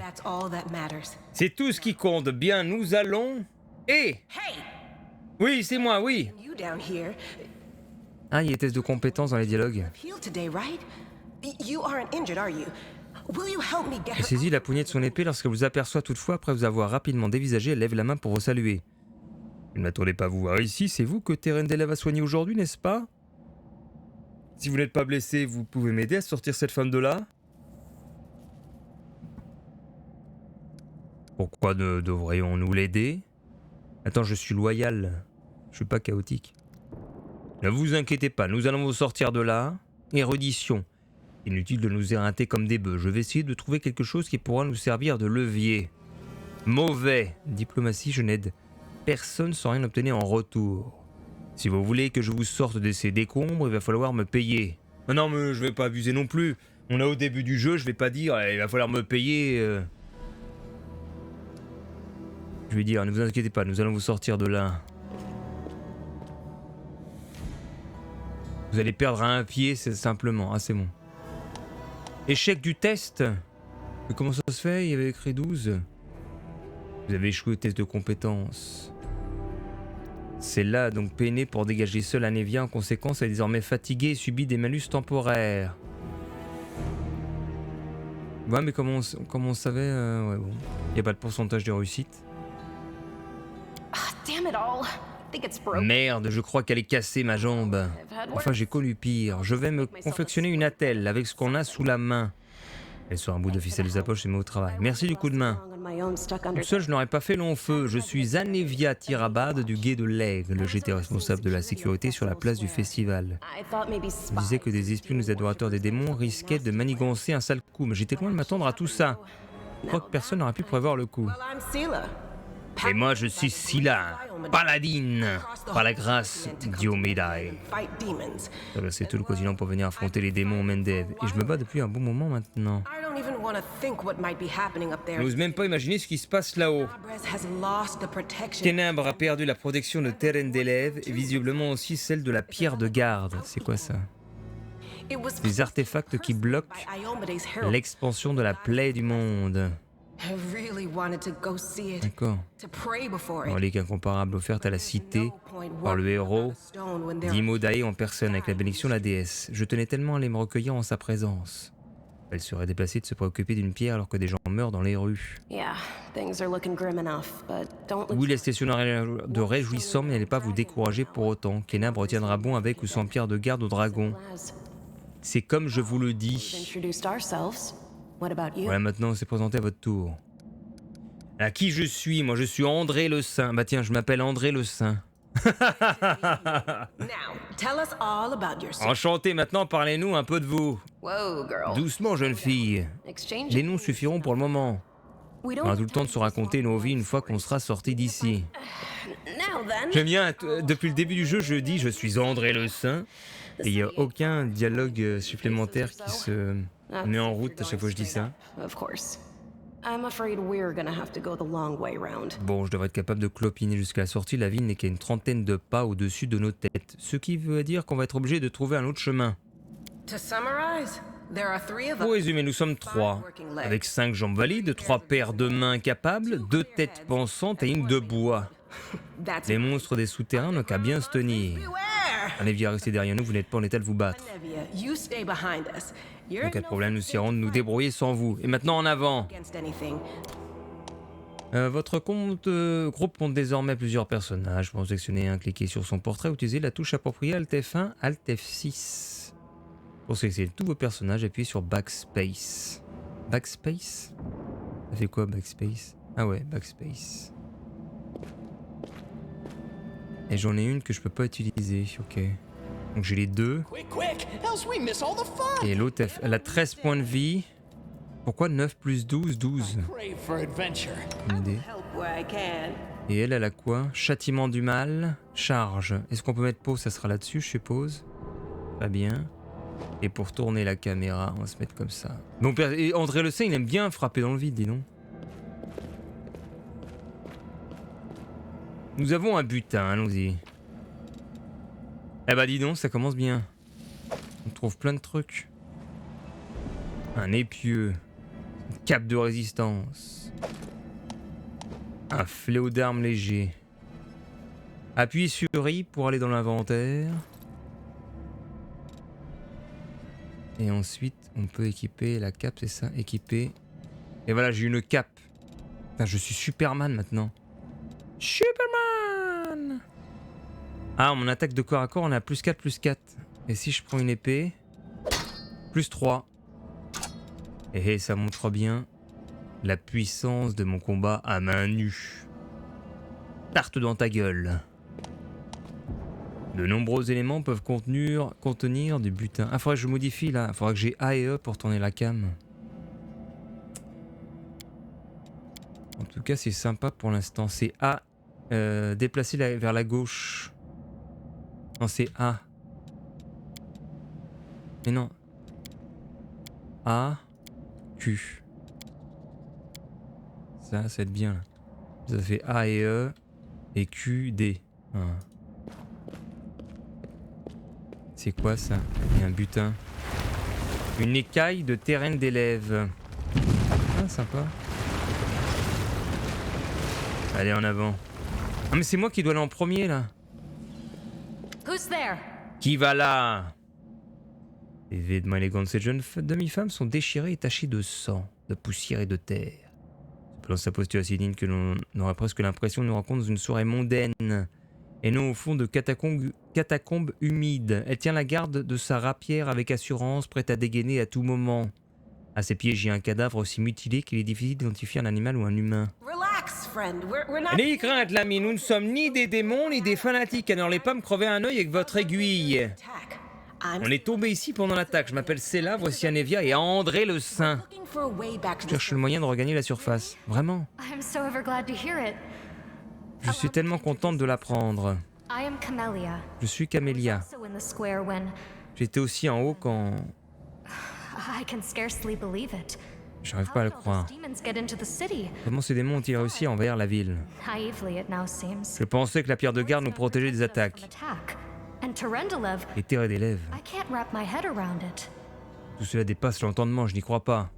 C'est tout ce qui compte. Bien, nous allons... Hé! Oui, c'est moi, oui. Ah, il y a test de compétences dans les dialogues. Elle saisit la poignée de son épée lorsqu'elle vous aperçoit toutefois. Après vous avoir rapidement dévisagé, elle lève la main pour vous saluer. Ne m'attendez pas à vous voir ici, c'est vous que Terendelev a soigné aujourd'hui, n'est-ce pas? Si vous n'êtes pas blessé, vous pouvez m'aider à sortir cette femme de là? Pourquoi ne devrions-nous l'aider? Attends, je suis loyal. Je suis pas chaotique. Ne vous inquiétez pas, nous allons vous sortir de là. Érudition. Inutile de nous éreinter comme des bœufs. Je vais essayer de trouver quelque chose qui pourra nous servir de levier. Mauvais. Diplomatie, je n'aide personne sans rien obtenir en retour. Si vous voulez que je vous sorte de ces décombres, il va falloir me payer. Non, mais je vais pas abuser non plus. On est au début du jeu, je vais pas dire il va falloir me payer. Je vais dire, ne vous inquiétez pas, nous allons vous sortir de là. Vous allez perdre un pied, c'est simplement. Ah, c'est bon. Échec du test. Mais comment ça se fait? Il y avait écrit 12. Vous avez échoué au test de compétences. C'est là donc peiné pour dégager seul un Evia. En conséquence, elle est désormais fatiguée et subit des malus temporaires. Ouais, mais comment on savait ouais, bon. Il n'y a pas de pourcentage de réussite. Damn it all. I think it's broken. Merde, je crois qu'elle est cassée, ma jambe. Enfin, j'ai connu pire. Je vais me confectionner une attelle avec ce qu'on a sous la main. Elle sort un bout de ficelle de sa poche et met au travail. Merci du coup de main. Tout seul, je n'aurais pas fait long feu. Je suis Anevia Tirabad du Guet de l'Aigle. J'étais responsable de la sécurité sur la place du festival. Je disais que des espions, des adorateurs des démons, risquaient de manigancer un sale coup. Mais j'étais loin de m'attendre à tout ça. Je crois que personne n'aurait pu prévoir le coup. Et moi, je suis Scylla, paladine, par la grâce d'Iomedae. J'ai traversé tout le continent pour venir affronter les démons Mendev. Et je me bats depuis un bon moment maintenant. Je n'ose même pas imaginer ce qui se passe là-haut. Ténèbres a perdu la protection de Terendelev et visiblement aussi celle de la pierre de garde. C'est quoi ça? Des artefacts qui bloquent l'expansion de la plaie du monde. D'accord. Relique incomparable offerte à la cité par le héros d'Imodae en personne avec la bénédiction de la déesse. Je tenais tellement à aller me recueillir en sa présence. Elle serait déplacée de se préoccuper d'une pierre alors que des gens meurent dans les rues. Oui, la station de réjouissant, mais n'allez pas vous décourager pour autant. Kenab retiendra bon avec ou sans pierre de garde au dragon. C'est comme je vous le dis. Voilà, maintenant c'est présenté à votre tour. À qui je suis? Moi je suis André le Saint. Bah tiens, je m'appelle André le Saint. Enchanté, maintenant parlez-nous un peu de vous. Doucement, jeune fille. Les noms suffiront pour le moment. We On don't aura tout le temps de se raconter nos vies une fois qu'on sera sorti d'ici. now then. J'aime bien, depuis le début du jeu, je dis je suis André le Saint. Et il n'y a aucun dialogue supplémentaire qui se met en route à chaque fois que je dis ça. Of course. I'm afraid we're gonna have to go the long way round. Bon, je devrais être capable de clopiner jusqu'à la sortie. La ville n'est qu'à une trentaine de pas au-dessus de nos têtes. Ce qui veut dire qu'on va être obligé de trouver un autre chemin. To summarize, there are 3 of Pour us. résumer, nous sommes 3. Avec 5 jambes valides, 3 paires de mains capables, 2 têtes pensantes et une de bois. That's Les monstres des souterrains n'ont qu'à bien se tenir. Allez, viens rester derrière nous, vous n'êtes pas en état de vous battre. Olivia, you stay behind us. You're En cas de problème, nous essaierons de nous débrouiller sans vous. Et maintenant, en avant. against anything. Votre groupe compte désormais plusieurs personnages. Pour en sélectionner un, cliquez sur son portrait, utilisez la touche appropriée Alt F1, Alt F6. Pour sélectionner tous vos personnages, appuyez sur Backspace. Backspace? Ça fait quoi Backspace? Ah ouais, Backspace. Et j'en ai une que je peux pas utiliser, ok. Donc j'ai les deux. Quick, quick, else we miss all the fun. Et l'autre, elle a 13 points de vie. Pourquoi 9 plus 12, 12? Crave for adventure. Une idée. Help where I can. Et elle a quoi? Châtiment du mal, charge. Est-ce qu'on peut mettre pause? Ça sera là-dessus, je suppose. Pas bien. Et pour tourner la caméra, on va se mettre comme ça. Bon, et André Le Saint, il aime bien frapper dans le vide, dis donc. Nous avons un butin, allons-y. Eh bah dis donc, ça commence bien. On trouve plein de trucs. Un épieu. Une cape de résistance. Un fléau d'armes léger. Appuyez sur I pour aller dans l'inventaire. Et ensuite, on peut équiper la cape, c'est ça, équiper. Et voilà, j'ai une cape. Putain, je suis Superman maintenant. Superman! Ah, mon attaque de corps à corps, on a plus 4, plus 4. Et si je prends une épée, plus 3. Et ça montre bien la puissance de mon combat à main nue. Tarte dans ta gueule. De nombreux éléments peuvent contenir du butin. Ah, faudrait que je modifie là. Faudrait que j'ai A et E pour tourner la cam. En tout cas, c'est sympa pour l'instant. C'est A. Déplacer vers la gauche. Non, c'est A. Mais non. A. Q. Ça va être bien là. Ça fait A et E. Et Q, D. Ah. C'est quoi ça? Il y a un butin. Une écaille de terrain d'élève. Ah, sympa. Allez, en avant. Ah, mais c'est moi qui dois aller en premier, là. Who's there? Qui va là? Les vêtements élégants de cette jeune demi-femme sont déchirés et tachés de sang, de poussière et de terre. Selon sa posture si digne que l'on aurait presque l'impression de nous rencontrer dans une soirée mondaine. Et non au fond de catacombes humides. Elle tient la garde de sa rapière avec assurance, prête à dégainer à tout moment. À ses pieds, j'ai un cadavre aussi mutilé qu'il est difficile d'identifier un animal ou un humain. Relax, friend. We're not. N'ayez crainte, l'ami, nous ne sommes ni des démons ni des fanatiques, alors n'allez pas me crever un œil avec votre aiguille. Attack. I'm On est tombé ici pendant l'attaque. Je m'appelle Cella, voici Anevia et André le Saint. looking for a way back to Je the cherche le moyen de regagner la surface. Vraiment. I'm so ever glad to hear it. Je suis tellement contente de l'apprendre. I am Camellia. Je suis Camélia. So in the square when J'étais aussi en haut quand... I can scarcely believe it. J'arrive pas à le How did all croire. those demons get into the city? Comment ces démons ont-ils réussi à envahir la ville? Naively, it now seems. Je pensais que la pierre de garde nous protégeait des attaques. Attack. And Terendelev, Les terres d'élèves. I can't wrap my head around it. Tout cela dépasse l'entendement, je n'y crois pas.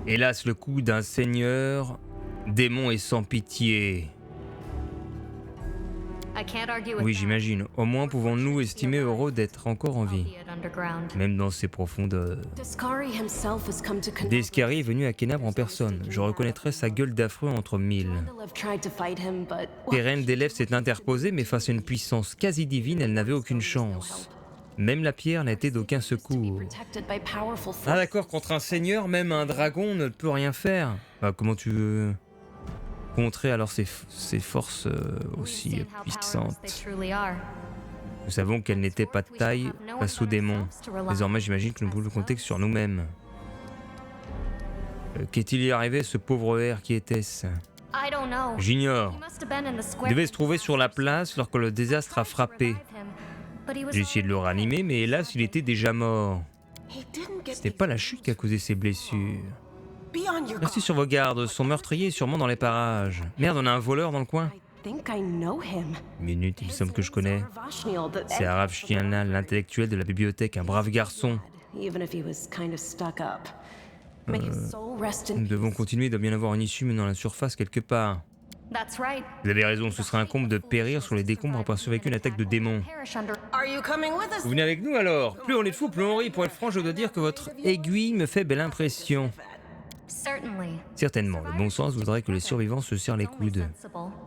Hélas, le coup d'un seigneur, démon est sans pitié. I can't argue with Oui, that. j'imagine. Au moins pouvons-nous estimer heureux d'être encore en vie, Albeit underground. même dans ces profondeurs. Dascari himself has come to connect. Descari est venu à Kenab en personne. Je reconnaîtrais sa gueule d'affreux entre mille. Terendelev tried to fight him, but Terraine d'élève s'est interposée, mais face à une puissance quasi divine, elle n'avait aucune chance. Même la pierre n'a été d'aucun secours. protected by powerful Ah forces. d'accord, contre un seigneur, même un dragon ne peut rien faire. Bah, comment tu veux contrer alors ces forces aussi We've seen how puissantes? powerless they truly are. Nous savons qu'elles n'étaient pas de taille face aux démons. Désormais, j'imagine que nous pouvons compter que sur nous-mêmes. Qu'est-il arrivé, ce pauvre R? Qui était-ce? I don't know. J'ignore. He must have been in the Il square. devait se trouver sur la place lorsque le désastre a frappé. J'ai essayé de le ranimer, mais hélas, il était déjà mort. C'était pas la chute qui a causé ses blessures. Merci sur vos gardes, son meurtrier est sûrement dans les parages. Merde, on a un voleur dans le coin. Minute, il me semble que je connais. C'est Arav Shtianal, l'intellectuel de la bibliothèque, un brave garçon. Nous devons continuer, il doit bien avoir une issue menant à la surface quelque part. Vous avez raison, ce serait un comble de périr sur les décombres après avoir survécu une attaque de démons. Vous venez avec nous alors? Plus on est de fous, plus on rit. Pour être franc, je dois dire que votre aiguille me fait belle impression. Certainement, le bon sens voudrait que les survivants se serrent les coudes.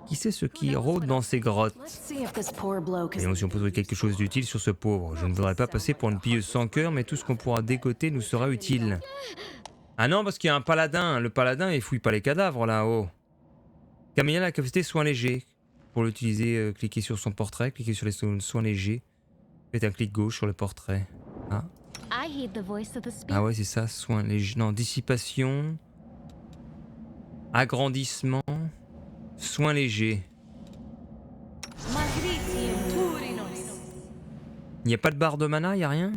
Qui sait ce qui rôde dans ces grottes? Voyons si on peut trouver quelque chose d'utile sur ce pauvre. Je ne voudrais pas passer pour une pilleuse sans cœur, mais tout ce qu'on pourra décoter nous sera utile. Ah non, parce qu'il y a un paladin. Le paladin, il fouille pas les cadavres là-haut. Camélia a la capacité soins légers. Pour l'utiliser, cliquez sur son portrait, cliquez sur les soins légers. Faites un clic gauche sur le portrait. Ah, ah ouais, c'est ça, soins légers. Non, dissipation. Agrandissement. Soins légers. Il n'y a pas de barre de mana, il n'y a rien?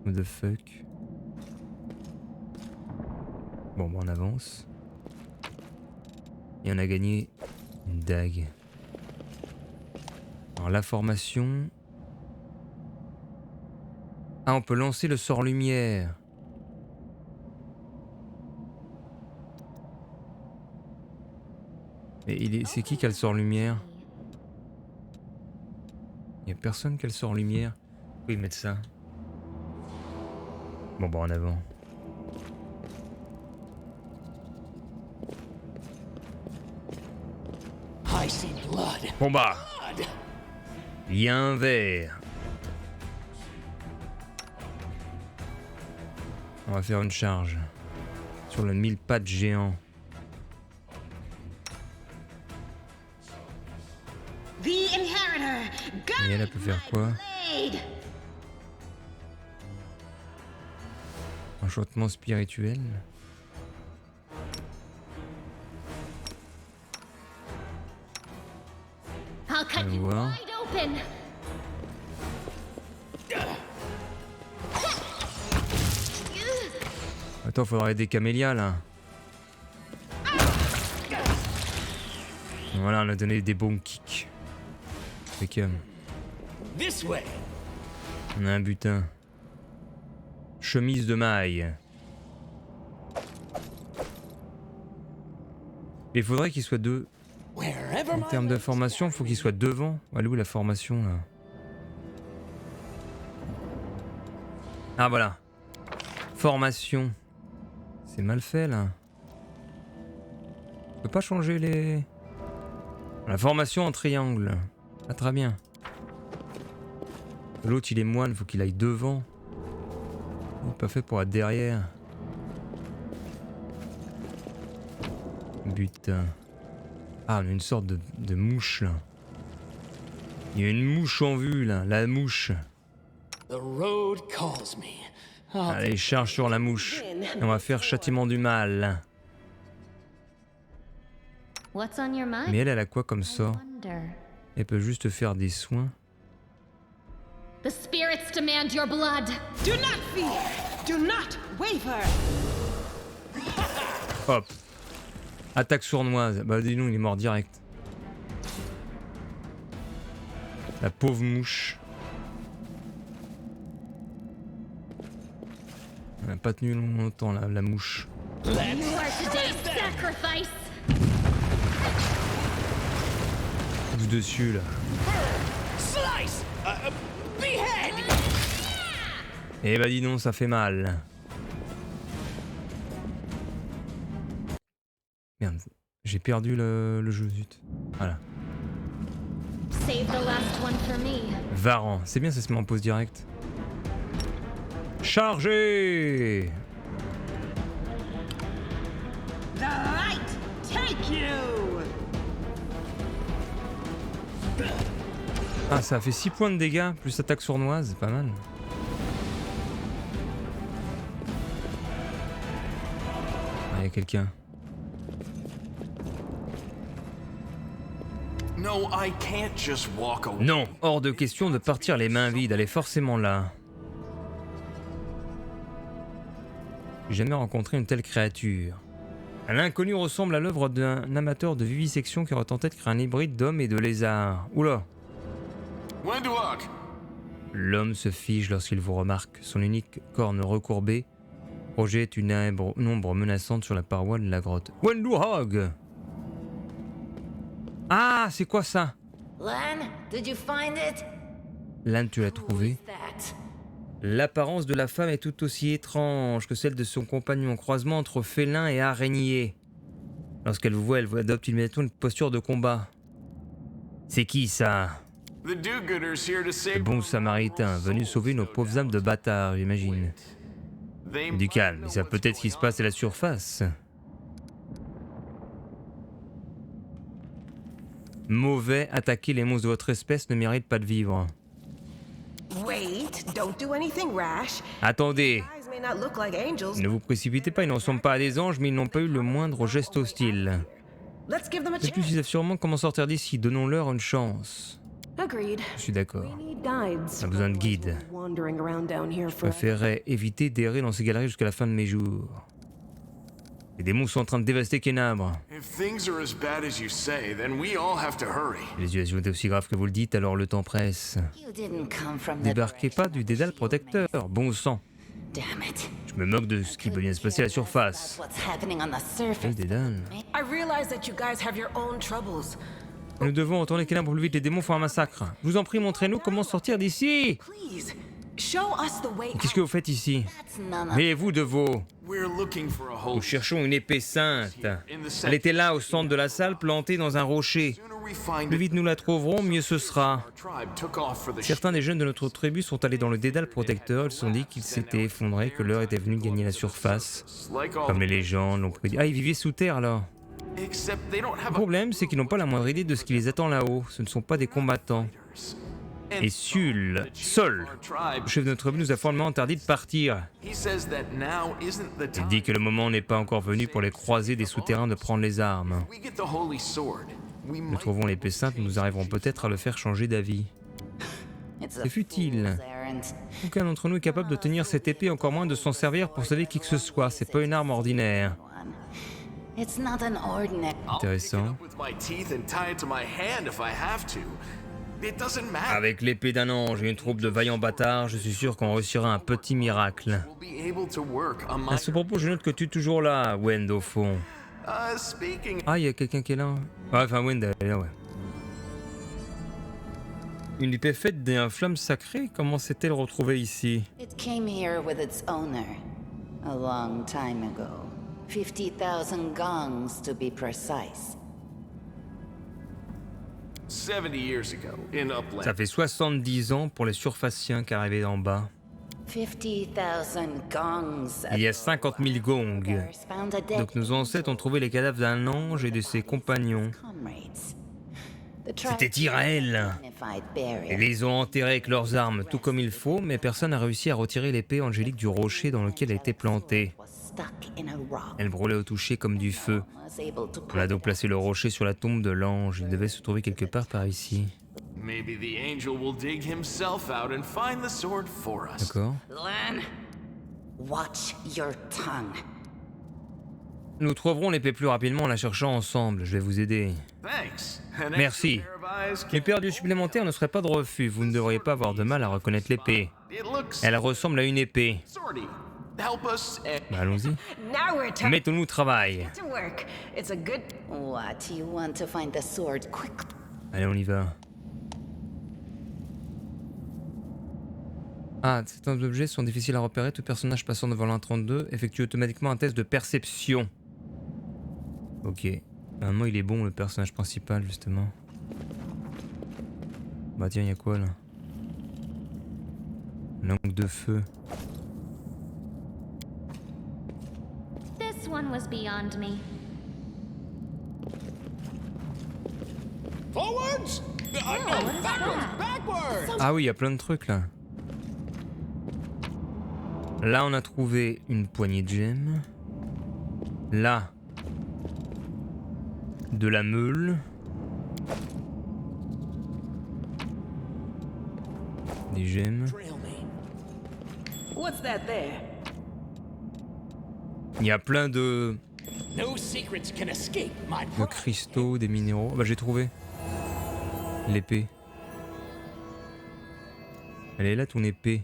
What the fuck? Bon, on avance. Et on a gagné une dague. Alors la formation... Ah, on peut lancer le sort lumière. Et c'est qui a le sort lumière? Il n'y a personne qui a le sort lumière. Pourquoi ils mettent ça? Bon, en avant. Bon bah, il y a un verre. On va faire une charge sur le 1000 pattes géant. Et elle peut faire quoi? Enchantement spirituel. On va voir. Attends, faudra aider Camélia là. Voilà, on a donné des bons kicks. On a un butin. Chemise de maille. Il faudrait qu'il soit deux. En termes de formation, il faut qu'il soit devant. Elle est où la formation là? Ah voilà. Formation. C'est mal fait là. Je peux pas changer les... La formation en triangle. Ah très bien. L'autre il est moine, faut qu'il aille devant. Il n'est pas fait pour être derrière. Putain. Ah, on a une sorte de mouche là. Il y a une mouche en vue là, la mouche. Allez, charge sur la mouche. Et on va faire châtiment du mal. Mais elle a quoi comme sort? Elle peut juste faire des soins. The spirits demand your blood. Do not fear. Do not waver. Hop. Attaque sournoise. Bah dis-nous, il est mort direct. La pauvre mouche. Elle n'a pas tenu longtemps la mouche. You are today's sacrifice. Tous dessus là. Slice! Behead! Eh bah dis donc, ça fait mal. Merde, j'ai perdu le jeu, zut. Voilà. Save the last one for me. Varan, c'est bien, ça se met en pause direct. Chargez! The light take you. Ah, ça a fait 6 points de dégâts, plus attaque sournoise, pas mal. Il y a quelqu'un. No, I can't just walk away. Non, hors de question de partir les mains vides, elle est forcément là. J'ai jamais rencontré une telle créature. L'inconnu ressemble à l'œuvre d'un amateur de vivisection qui aurait tenté de créer un hybride d'homme et de lézard. Oula! Wendell! L'homme se fige lorsqu'il vous remarque. Son unique corne recourbée projette une ombre menaçante sur la paroi de la grotte. Wenduhog! Ah, c'est quoi ça? Lan, did you find it? Lan, tu l'as trouvé? That. L'apparence de la femme est tout aussi étrange que celle de son compagnon, croisement entre félin et araignée. Lorsqu'elle vous voit, elle adopte immédiatement une posture de combat. C'est qui ça? Le bon samaritain, venu sauver nos pauvres âmes de bâtards, j'imagine. Du calme, ils savent peut-être ce qui se passe à la surface. Mauvais, attaquer les monstres de votre espèce ne mérite pas de vivre. Wait, don't do anything rash. Attendez, Guys may not look like angels. ne vous précipitez pas, ils ne ressemblent pas à des anges, mais ils n'ont pas eu le moindre geste hostile. Let's give them a De plus, ils savent chance. sûrement comment sortir d'ici, donnons-leur une chance. Agreed. Je suis d'accord. We need guides. On a besoin de guides. Wandering around down here Je for. préférerais éviter d'errer dans ces galeries jusqu'à la fin de mes jours. Les démons sont en train de dévaster Kennabre. If things are as bad as you say, then we all have to hurry. Les situations étaient aussi graves que vous le dites, alors le temps presse. You didn't come from the Débarquez pas du dédale protecteur, bon sang. Damn it. Je me moque de ce qui peut bien se passer à la surface. What's happening on the Le surface? dédale. I realize that you guys have your own troubles. Nous devons retourner Kennabre plus vite, les démons font un massacre. Je vous en prie, montrez-nous comment sortir d'ici. Please, show us the way Qu'est-ce que vous faites ici? That's none of Mêlez-vous de vos... We're looking for a hole. Nous cherchons une épée sainte. Elle était là, au centre de la salle, plantée dans un rocher. The sooner we find Plus it, vite nous la trouverons, mieux ce sera. our tribe took off for the Certains des jeunes de notre tribu sont allés dans le dédale protecteur. Ils se sont dit qu'ils s'étaient effondrés, que l'heure était venue de gagner la surface. like all Comme les légendes l'ont prédit. Ah, ils vivaient sous terre alors. except they don't Le have problème, c'est qu'ils n'ont pas la moindre idée de ce qui les attend là-haut. Ce ne sont pas des combattants. Et Sul, Sol, our tribe. le chef de notre tribu, nous a formellement interdit de partir. He says that now isn't the Il time. dit que le moment n'est pas encore venu pour les croisés des souterrains de prendre les armes. We get the holy sword. We Nous might trouvons l'épée sainte, nous arriverons peut-être à le faire changer d'avis. It's a C'est futile. fool's errand. Aucun d'entre nous est capable de tenir cette épée, encore moins de s'en servir pour sauver qui que ce soit. C'est pas une arme ordinaire. One. It's not an ordinary. Intéressant. with my teeth and tie it to my hand if I have to. It doesn't matter. Avec l'épée d'un ange et une troupe de vaillants bâtards, je suis sûr qu'on réussira un petit miracle. We'll be able to work a À ce propos, je note que tu es toujours là, Wend, au fond. Speaking. Ah, il y a quelqu'un qui est là. Ouais, enfin, Wend, elle est là, ouais. Une épée faite d'un flamme sacrée, comment s'est-elle retrouvée ici? It came here with its owner a long time ago. 50,000 gongs to be precise. 70 years ago in Upland. Ça fait 70 ans pour les surfaciens qui arrivaient d'en bas. 50,000 gongs. Il y a 50 000 gongs. Others found a dead Donc nos ancêtres ont trouvé les cadavres d'un ange et de ses compagnons. comrades. The tribe C'était Tyrael. dignified Ils burial. les ont enterrés avec leurs armes, tout comme il faut, mais personne n'a réussi à retirer l'épée angélique du rocher dans lequel elle était plantée. Was stuck in a rock. Elle brûlait au toucher comme du feu. Was able to On a put donc placé le rocher sur la tombe de l'ange. Il devait se trouver quelque part par ici. Maybe the angel will dig himself out and find the sword for us. D'accord. Lan, watch your tongue. Nous trouverons l'épée plus rapidement en la cherchant ensemble. Je vais vous aider. Thanks. An Merci. extra pair of eyes Une paire d'yeux supplémentaires ne serait pas de refus. Vous ne devriez pas avoir de mal à reconnaître l'épée. It looks Elle ressemble à une épée. sorty. Help us. Bah, allons-y. Now we're time Mettons-nous au travail. to work. It's a good. What, you want to find the sword quick? Allez, on y va. Ah, certains objets sont difficiles à repérer. Tout personnage passant devant l'A32 effectue automatiquement un test de perception. Ok. Normalement, il est bon, le personnage principal, justement. Bah tiens, il y a quoi, là? Langue de feu. This one was beyond me. Forwards! what is that? Backwards! Ah oui, il y a plein de trucs, là. Là, on a trouvé une poignée de gemmes. Là. De la meule. Des gemmes. What's that there? Il y a plein de No secrets can escape my cristaux, des minéraux. Ah bah j'ai trouvé. L'épée. Elle est là ton épée.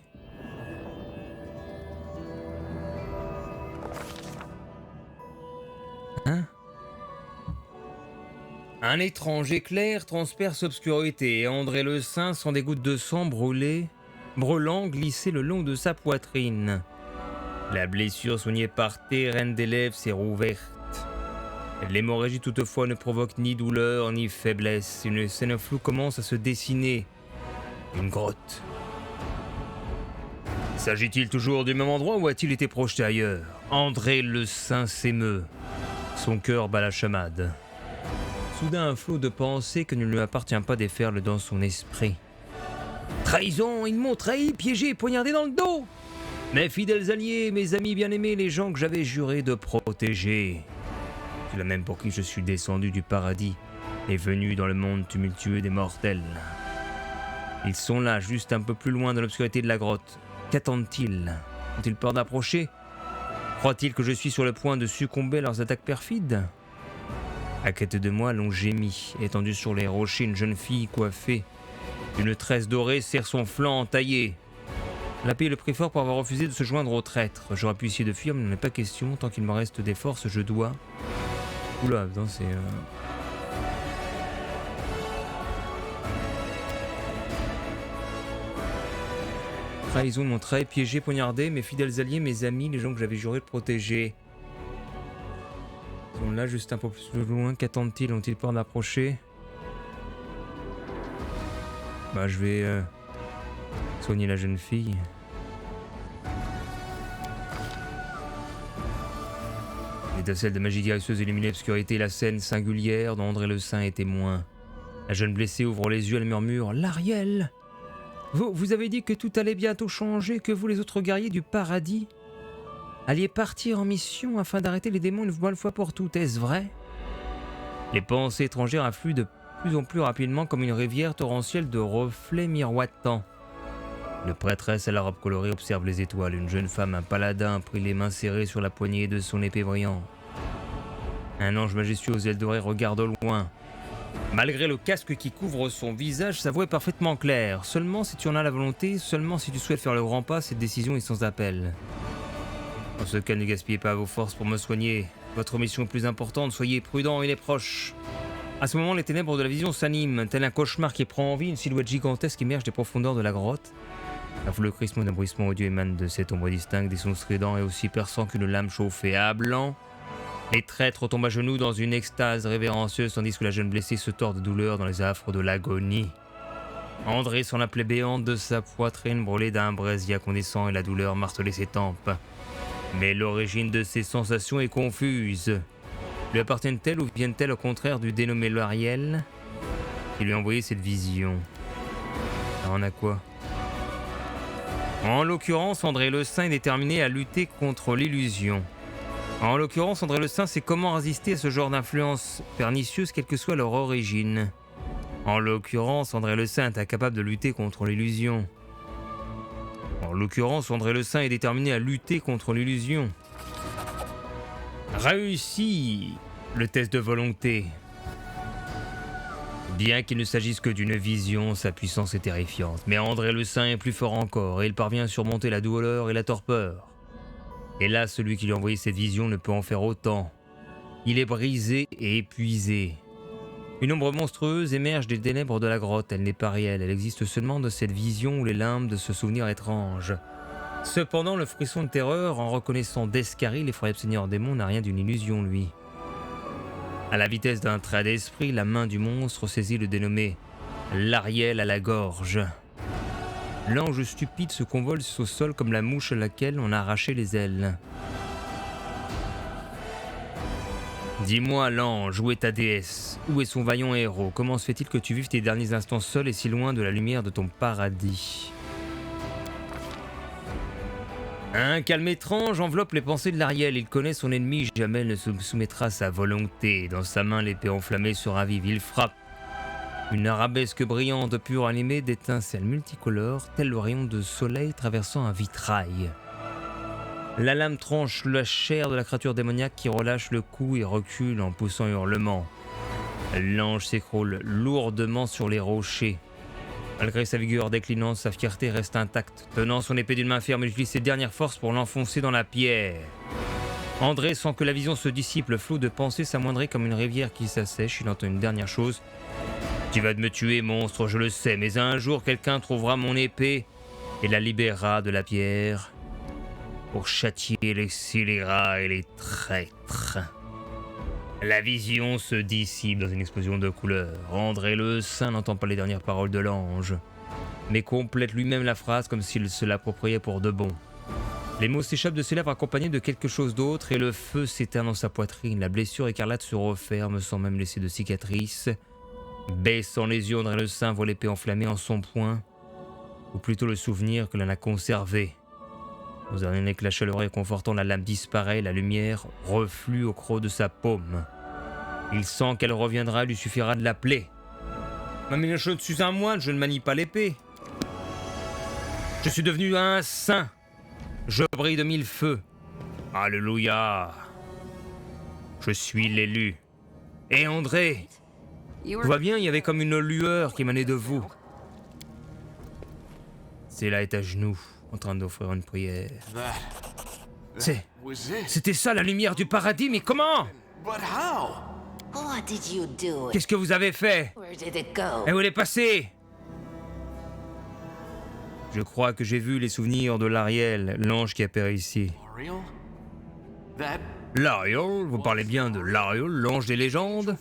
Hein? Un étrange éclair transperce l'obscurité et André le Saint sent des gouttes de sang brûlant glisser le long de sa poitrine. La blessure soignée par Thérène des lèvres s'est rouverte. L'hémorragie toutefois ne provoque ni douleur ni faiblesse. Une scène floue commence à se dessiner. Une grotte. S'agit-il toujours du même endroit ou a-t-il été projeté ailleurs? André le Saint s'émeut. Son cœur bat la chamade. Soudain un flot de pensées que ne lui appartient pas déferle dans son esprit. Trahison, ils m'ont trahi, piégé, poignardé dans le dos. Mes fidèles alliés, mes amis bien-aimés, les gens que j'avais juré de protéger. C'est la même pour qui je suis descendu du paradis et venu dans le monde tumultueux des mortels. Ils sont là, juste un peu plus loin dans l'obscurité de la grotte. Qu'attendent-ils? Ont-ils peur d'approcher? Croient-ils que je suis sur le point de succomber à leurs attaques perfides? À quête de moi, l'on gémit. Étendue sur les rochers, une jeune fille coiffée d'une tresse dorée serre son flanc entaillé. Elle a payé le prix fort pour avoir refusé de se joindre aux traîtres. J'aurais pu essayer de fuir, mais il n'en est pas question. Tant qu'il me reste des forces, je dois... Oula, putain, c'est... Trahison de mon trait, piégé, poignardé, mes fidèles alliés, mes amis, les gens que j'avais juré de protéger. Ils sont là, juste un peu plus loin. Qu'attendent-ils? Ont-ils peur d'approcher? Bah, je vais soigner la jeune fille. L'étincelle de magie guérisseuse illumine l'obscurité et la scène singulière dont André le Saint est témoin. La jeune blessée ouvre les yeux, elle murmure « Lariel ! Vous avez dit que tout allait bientôt changer, que vous, les autres guerriers du paradis, alliez partir en mission afin d'arrêter les démons une bonne fois pour toutes, est-ce vrai ?» Les pensées étrangères affluent de plus en plus rapidement comme une rivière torrentielle de reflets miroitants. Une prêtresse à la robe colorée observe les étoiles. Une jeune femme, un paladin, prit les mains serrées sur la poignée de son épée brillante. Un ange majestueux aux ailes dorées regarde au loin. Malgré le casque qui couvre son visage, sa voix est parfaitement claire. Seulement si tu en as la volonté, seulement si tu souhaites faire le grand pas, cette décision est sans appel. En ce cas, ne gaspillez pas vos forces pour me soigner. Votre mission est plus importante, soyez prudents et les proches. À ce moment, les ténèbres de la vision s'animent, tel un cauchemar qui prend vie, une silhouette gigantesque émerge des profondeurs de la grotte. Un flou crissement d'un bruissement odieux émane de cette ombre distincte, des sons stridents et aussi perçants qu'une lame chauffée. À blanc, les traîtres tombent à genoux dans une extase révérencieuse, tandis que la jeune blessée se tord de douleur dans les affres de l'agonie. André sent la plaie béante de sa poitrine brûlée d'un brasier incandescent et la douleur marteler ses tempes. Mais l'origine de ces sensations est confuse. Lui appartiennent-elles ou viennent-elles au contraire du dénommé Lariel qui lui a envoyé cette vision? Alors on a quoi? En l'occurrence, André le Saint est déterminé à lutter contre l'illusion. En l'occurrence, André le Saint sait comment résister à ce genre d'influence pernicieuse, quelle que soit leur origine. En l'occurrence, André le Saint est incapable de lutter contre l'illusion. En l'occurrence, André le Saint est déterminé à lutter contre l'illusion. Réussi le test de volonté. Bien qu'il ne s'agisse que d'une vision, sa puissance est terrifiante. Mais André le Saint est plus fort encore et il parvient à surmonter la douleur et la torpeur. Et là, celui qui lui a envoyé cette vision ne peut en faire autant. Il est brisé et épuisé. Une ombre monstrueuse émerge des ténèbres de la grotte. Elle n'est pas réelle, elle existe seulement de cette vision ou les limbes de ce souvenir étrange. Cependant, le frisson de terreur, en reconnaissant Descarie, l'effroyable seigneur démon, n'a rien d'une illusion, lui. À la vitesse d'un trait d'esprit, la main du monstre saisit le dénommé Lariel à la gorge. L'ange stupide se convulse au sol comme la mouche à laquelle on a arraché les ailes. Dis-moi, l'ange, où est ta déesse? Où est son vaillant héros? Comment se fait-il que tu vives tes derniers instants seul et si loin de la lumière de ton paradis? Un calme étrange enveloppe les pensées de l'Ariel. Il connaît son ennemi, jamais ne se soumettra à sa volonté. Dans sa main, l'épée enflammée se ravive. Il frappe. Une arabesque brillante, pure, animée d'étincelles multicolores, tel le rayon de soleil traversant un vitrail. La lame tranche la chair de la créature démoniaque qui relâche le cou et recule en poussant un hurlement. L'ange s'écroule lourdement sur les rochers. Malgré sa vigueur déclinante, sa fierté reste intacte. Tenant son épée d'une main ferme, il utilise ses dernières forces pour l'enfoncer dans la pierre. André sent que la vision se dissipe, le flot de pensée s'amoindrit comme une rivière qui s'assèche. Il entend une dernière chose. « Tu vas me tuer, monstre, je le sais, mais un jour quelqu'un trouvera mon épée et la libérera de la pierre pour châtier les scélérats et les traîtres. » La vision se dissipe dans une explosion de couleurs. André le Saint n'entend pas les dernières paroles de l'ange, mais complète lui-même la phrase comme s'il se l'appropriait pour de bon. Les mots s'échappent de ses lèvres accompagnés de quelque chose d'autre et le feu s'éteint dans sa poitrine. La blessure écarlate se referme sans même laisser de cicatrice. Baissant les yeux, André le Saint voit l'épée enflammée en son poing, ou plutôt le souvenir que l'on a conservé. Dans un éclat chaleureux et confortant, la lame disparaît, la lumière reflue au creux de sa paume. Il sent qu'elle reviendra, il lui suffira de l'appeler. « Mais je suis un moine, je ne manie pas l'épée. Je suis devenu un saint. Je brille de mille feux. Alléluia. Je suis l'élu. Et André, tout va bien, il y avait comme une lueur qui émanait de vous. Cela est à genoux, en train d'offrir une prière. C'était ça la lumière du paradis, mais comment? What did you do? Qu'est-ce que vous avez fait? Where did it go? Et où elle est passée? Je crois que j'ai vu les souvenirs de l'Ariel, l'ange qui apparaît ici. L'Ariel? Vous parlez bien de l'Ariel, l'ange des légendes?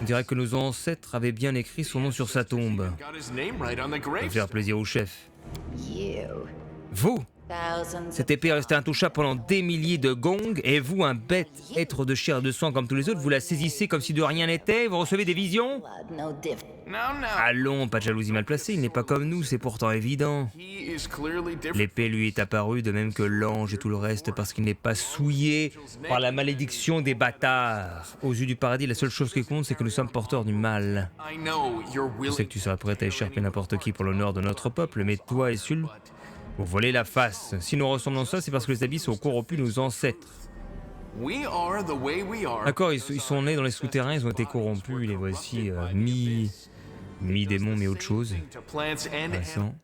On dirait que nos ancêtres avaient bien écrit son nom sur sa tombe. Ça va faire plaisir au chef. Vous? Cette épée est restée intouchable pendant des milliers de gongs, et vous, un bête être de chair et de sang comme tous les autres, vous la saisissez comme si de rien n'était, vous recevez des visions? Allons, pas de jalousie mal placée, il n'est pas comme nous, c'est pourtant évident. L'épée lui est apparue de même que l'ange et tout le reste parce qu'il n'est pas souillé par la malédiction des bâtards. Aux yeux du paradis, la seule chose qui compte, c'est que nous sommes porteurs du mal. Je sais que tu seras prêt à écharper n'importe qui pour l'honneur de notre peuple, mais toi et Sul, vous volez la face. Si nous ressemblons à ça, c'est parce que les abysses ont corrompu nos ancêtres. D'accord, ils sont nés dans les souterrains, ils ont été corrompus, les voici mi-démons, mais autre chose. Intéressant.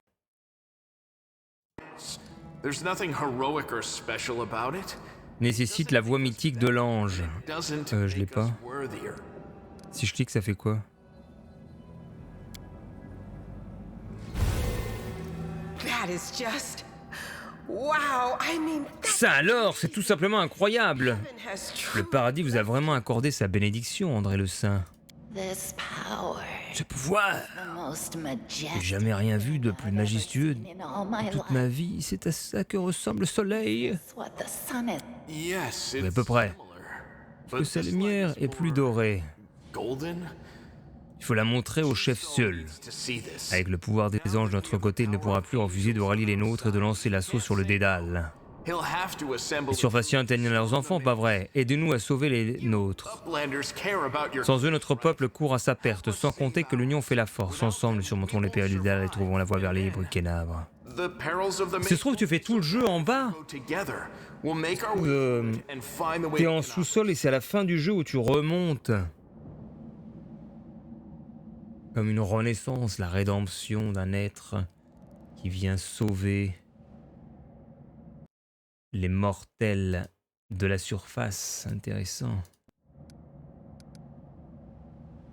Nécessite la voix mythique de l'ange. Je l'ai pas. Si je clique, ça fait quoi? Ça alors, c'est tout simplement incroyable. Le paradis vous a vraiment accordé sa bénédiction, André le Saint. Ce pouvoir, j'ai jamais rien vu de plus majestueux de toute ma vie. C'est à ça que ressemble le soleil. Oui, à peu près. Que sa lumière est plus dorée. Il faut la montrer au chef seul. Avec le pouvoir des anges de notre côté, il ne pourra plus refuser de rallier les nôtres et de lancer l'assaut sur le dédale. Les Surfaciens atteignent leurs enfants, pas vrai? Aidez-nous à sauver les nôtres. Sans eux, notre peuple court à sa perte, sans compter que l'union fait la force. Ensemble, nous surmontons les périls du dédale et trouvons la voie vers les libres Kénavre. Se trouve, tu fais tout le jeu en bas? T'es en sous-sol et c'est à la fin du jeu où tu remontes. Comme une renaissance, la rédemption d'un être qui vient sauver les mortels de la surface. Intéressant.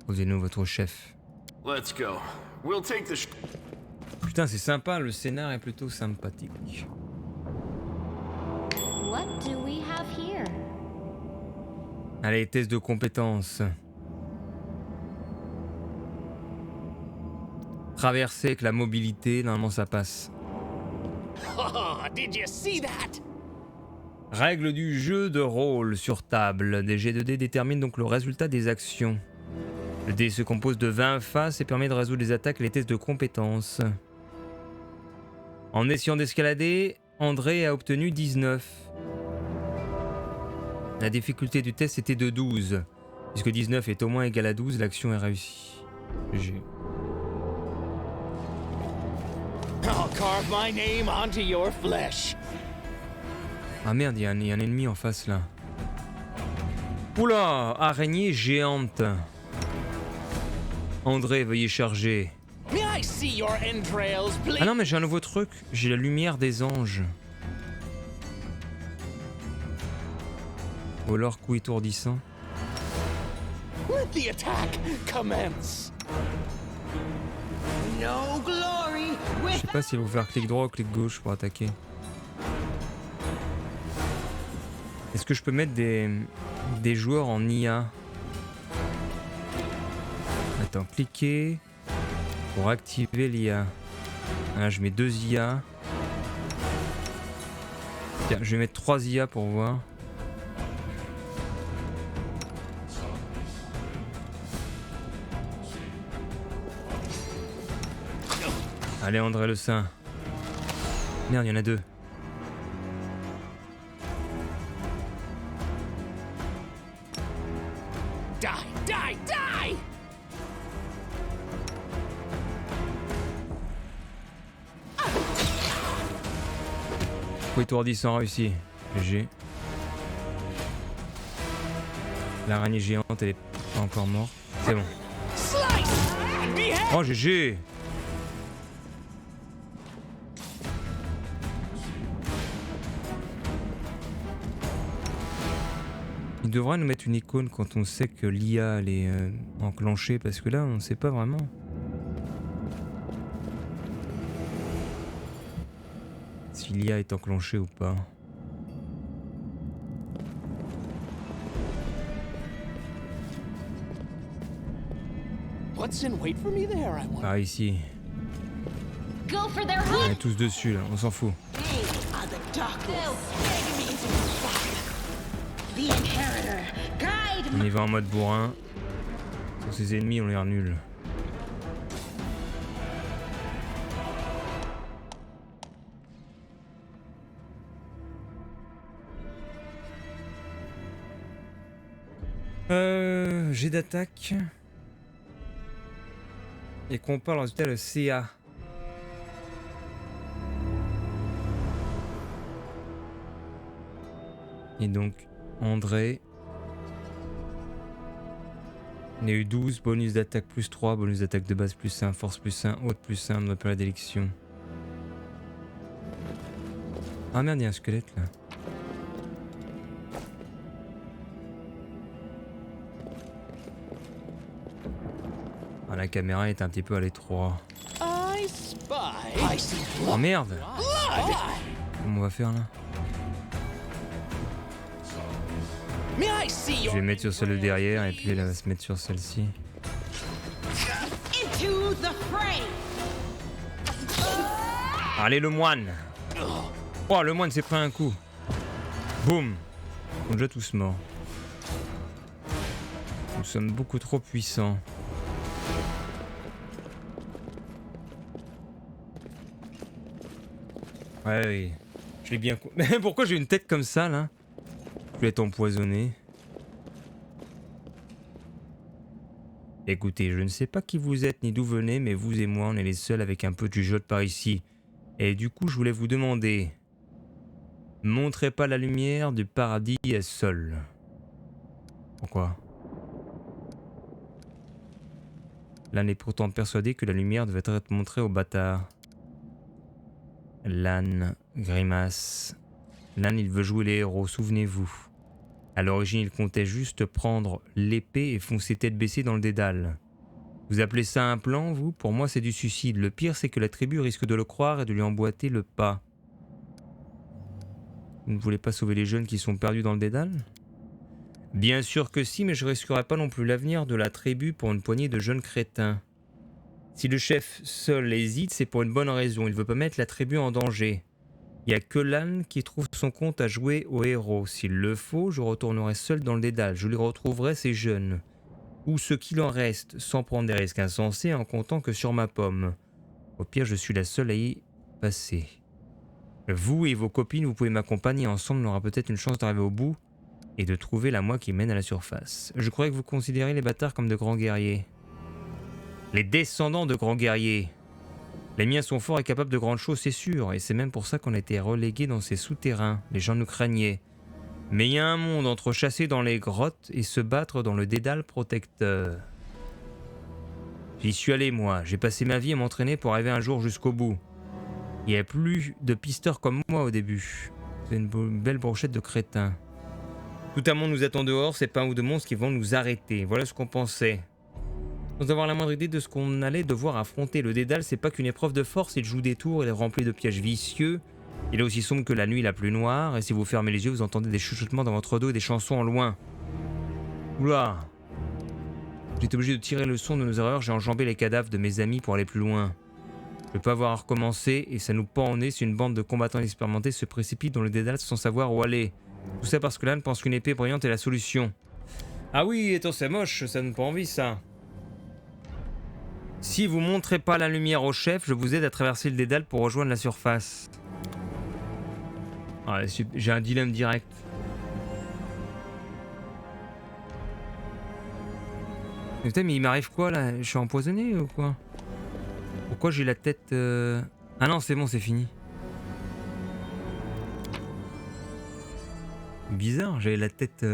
Posez-nous votre chef. Putain, c'est sympa, le scénar est plutôt sympathique. What do we have here? Allez, test de compétences. Traverser avec la mobilité, normalement ça passe. Oh, did you see that? Règle du jeu de rôle sur table. Des jets de dés déterminent donc le résultat des actions. Le dé se compose de 20 faces et permet de résoudre les attaques et les tests de compétences. En essayant d'escalader, André a obtenu 19. La difficulté du test était de 12. Puisque 19 est au moins égal à 12, l'action est réussie. J'ai... I'll carve my name onto your flesh. Ah merde, il y a un ennemi en face là. Oula, araignée géante. André, veuillez charger. May I see your entrails, please? Ah non, mais j'ai un nouveau truc. J'ai la lumière des anges. Ou alors coup étourdissant. Let the attack commence. No glory Je with sais pas s'il faut faire clic droit ou clic gauche pour attaquer. Est-ce que je peux mettre des joueurs en IA? Attends, cliquer pour activer l'IA. Là, je mets 2 IA. Tiens, je vais mettre 3 IA pour voir. Allez, André le Saint. Merde, il y en a 2. die, die, die. Coup étourdissant réussi. GG. L'araignée géante, elle est pas encore morte. C'est bon. Slice and behead. Oh, GG. Il devrait nous mettre une icône quand on sait que l'IA elle est enclenchée, parce que là on sait pas vraiment. Si l'IA est enclenchée ou pas. What's in wait for me there, I wonder? Par ici. Go for their On hunt! est tous dessus là, on s'en fout. The inheritor, guide On y va en mode bourrin. Sur ses ennemis on l'air nul. Jet d'attaque. Et qu'on parle résultat le CA. Et donc, André. Il y a eu 12, bonus d'attaque plus 3, bonus d'attaque de base plus 1, force plus 1, haute plus 1, notre période d'élection. Ah merde, il y a un squelette là. Ah, la caméra est un petit peu à l'étroit. I spy. I see Oh merde! blood. Comment on va faire là? May I see Je your vais mettre sur celle de derrière et puis elle va se mettre sur celle-ci. into the fray! Allez le moine! Oh le moine s'est pris un coup! Boum! On est déjà tous morts. Nous sommes beaucoup trop puissants. Ouais, oui. Je l'ai bien... Mais pourquoi j'ai une tête comme ça là? Je vais être empoisonné. Écoutez, je ne sais pas qui vous êtes ni d'où venez, mais vous et moi, on est les seuls avec un peu de jugeote par ici. Et du coup, je voulais vous demander... Montrez pas la lumière du paradis seul. Pourquoi? L'âne est pourtant persuadé que la lumière devait être montrée aux bâtards. L'âne grimace. L'âne, il veut jouer les héros, souvenez-vous. À l'origine, il comptait juste prendre l'épée et foncer tête baissée dans le dédale. Vous appelez ça un plan, vous? Pour moi, c'est du suicide. Le pire, c'est que la tribu risque de le croire et de lui emboîter le pas. Vous ne voulez pas sauver les jeunes qui sont perdus dans le dédale? Bien sûr que si, mais je risquerai pas non plus l'avenir de la tribu pour une poignée de jeunes crétins. Si le chef seul hésite, c'est pour une bonne raison. Il veut pas mettre la tribu en danger. Il n'y a que l'âne qui trouve son compte à jouer au héros. S'il le faut, je retournerai seul dans le dédale. Je les retrouverai, ces jeunes. Ou ce qu'il en reste, sans prendre des risques insensés, en comptant que sur ma pomme. Au pire, je suis la seule à y passer. Vous et vos copines, vous pouvez m'accompagner. Ensemble, on aura peut-être une chance d'arriver au bout et de trouver la voie qui mène à la surface. Je croyais que vous considériez les bâtards comme de grands guerriers. Les descendants de grands guerriers. Les miens sont forts et capables de grandes choses, c'est sûr, et c'est même pour ça qu'on a été relégués dans ces souterrains. Les gens nous craignaient. Mais il y a un monde entre chasser dans les grottes et se battre dans le dédale protecteur. J'y suis allé, moi. J'ai passé ma vie à m'entraîner pour arriver un jour jusqu'au bout. Il n'y a plus de pisteurs comme moi au début. C'est une belle brochette de crétins. Tout un monde nous attend dehors, c'est pas un ou deux monstres qui vont nous arrêter. Voilà ce qu'on pensait. Sans avoir la moindre idée de ce qu'on allait devoir affronter. Le dédale, c'est pas qu'une épreuve de force, il joue des tours, il est rempli de pièges vicieux. Il est aussi sombre que la nuit la plus noire, et si vous fermez les yeux, vous entendez des chuchotements dans votre dos et des chansons en loin. Oula! J'étais obligé de tirer le son de nos erreurs, j'ai enjambé les cadavres de mes amis pour aller plus loin. Je peux pas avoir à recommencer, et ça nous pend au nez si une bande de combattants expérimentés se précipite dans le dédale sans savoir où aller. Tout ça parce que l'âne pense qu'une épée brillante est la solution. Ah oui, attends, c'est moche, ça donne pas envie ça. Si vous montrez pas la lumière au chef, je vous aide à traverser le dédale pour rejoindre la surface. Ah, j'ai un dilemme direct. Mais putain, mais il m'arrive quoi là? Je suis empoisonné ou quoi? Pourquoi j'ai la tête... Ah non, c'est bon, c'est fini. Bizarre, j'avais la tête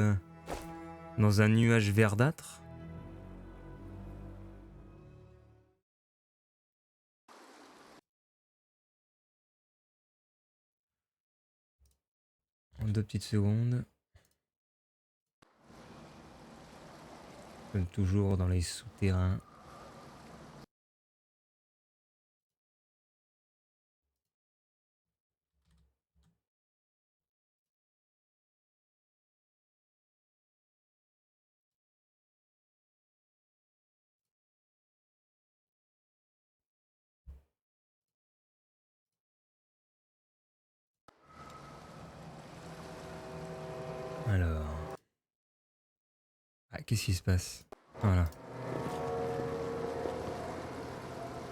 dans un nuage verdâtre. En 2 petites secondes. Comme toujours dans les souterrains. Alors... Ah, qu'est-ce qui se passe? Voilà.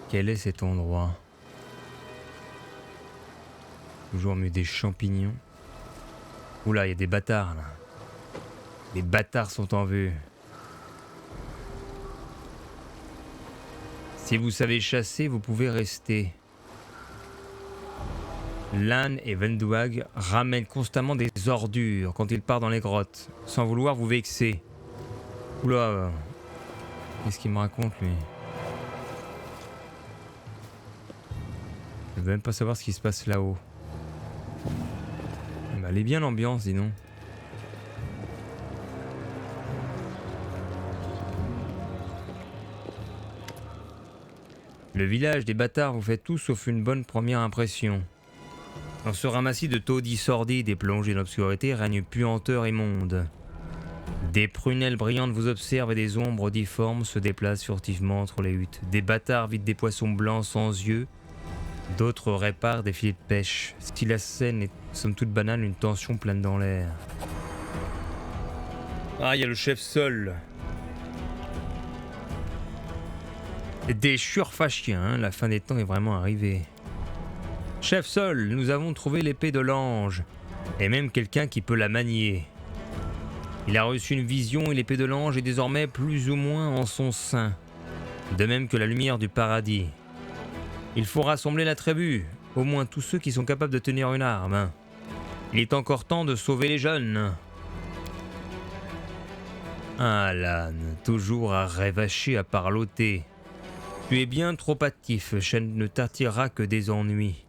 Quel est cet endroit? Toujours mieux des champignons. Oula, il y a des bâtards là. Les bâtards sont en vue. Si vous savez chasser, vous pouvez rester. Lan et Venduag ramènent constamment des ordures quand ils partent dans les grottes, sans vouloir vous vexer. Oula, qu'est-ce qu'il me raconte lui? Je veux même pas savoir ce qui se passe là-haut. Bah, elle est bien l'ambiance, dis donc. Le village des bâtards vous fait tout sauf une bonne première impression. Dans ce ramassis de taudis sordides et plongés dans l'obscurité règne puanteur immonde. Des prunelles brillantes vous observent et des ombres difformes se déplacent furtivement entre les huttes. Des bâtards vident des poissons blancs sans yeux, d'autres réparent des filets de pêche. Si la scène est somme toute banale, une tension plane dans l'air. Ah, il y a le chef seul. Des Shurfashiens, hein, la fin des temps est vraiment arrivée. Chef Sol, nous avons trouvé l'épée de l'ange, et même quelqu'un qui peut la manier. Il a reçu une vision et l'épée de l'ange est désormais plus ou moins en son sein, de même que la lumière du paradis. Il faut rassembler la tribu, au moins tous ceux qui sont capables de tenir une arme. Il est encore temps de sauver les jeunes. Ah Lan, toujours à rêvacher à parloter. Tu es bien trop hâtif, chaîne ne t'attirera que des ennuis.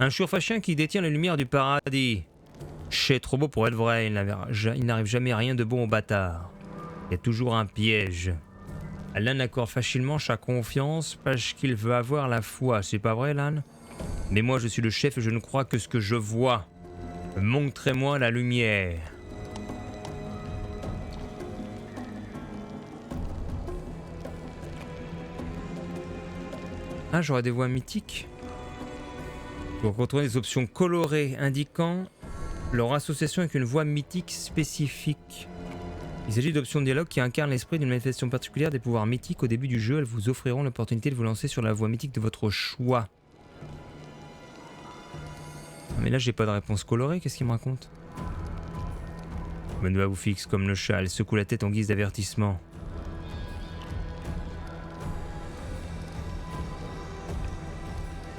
Un Shurfashien qui détient les lumières du paradis. C'est trop beau pour être vrai, il n'arrive jamais rien de bon au bâtard. Il y a toujours un piège. Lan accorde facilement sa confiance parce qu'il veut avoir la foi, c'est pas vrai Lan? Mais moi je suis le chef et je ne crois que ce que je vois. Montrez-moi la lumière. Ah, j'aurais des voix mythiques. Pour contrôler les options colorées indiquant leur association avec une voix mythique spécifique. Il s'agit d'options de dialogue qui incarnent l'esprit d'une manifestation particulière des pouvoirs mythiques. Au début du jeu, elles vous offriront l'opportunité de vous lancer sur la voix mythique de votre choix. Mais là j'ai pas de réponse colorée, qu'est-ce qu'il me raconte? Benoît vous fixe comme le chat, elle secoue la tête en guise d'avertissement.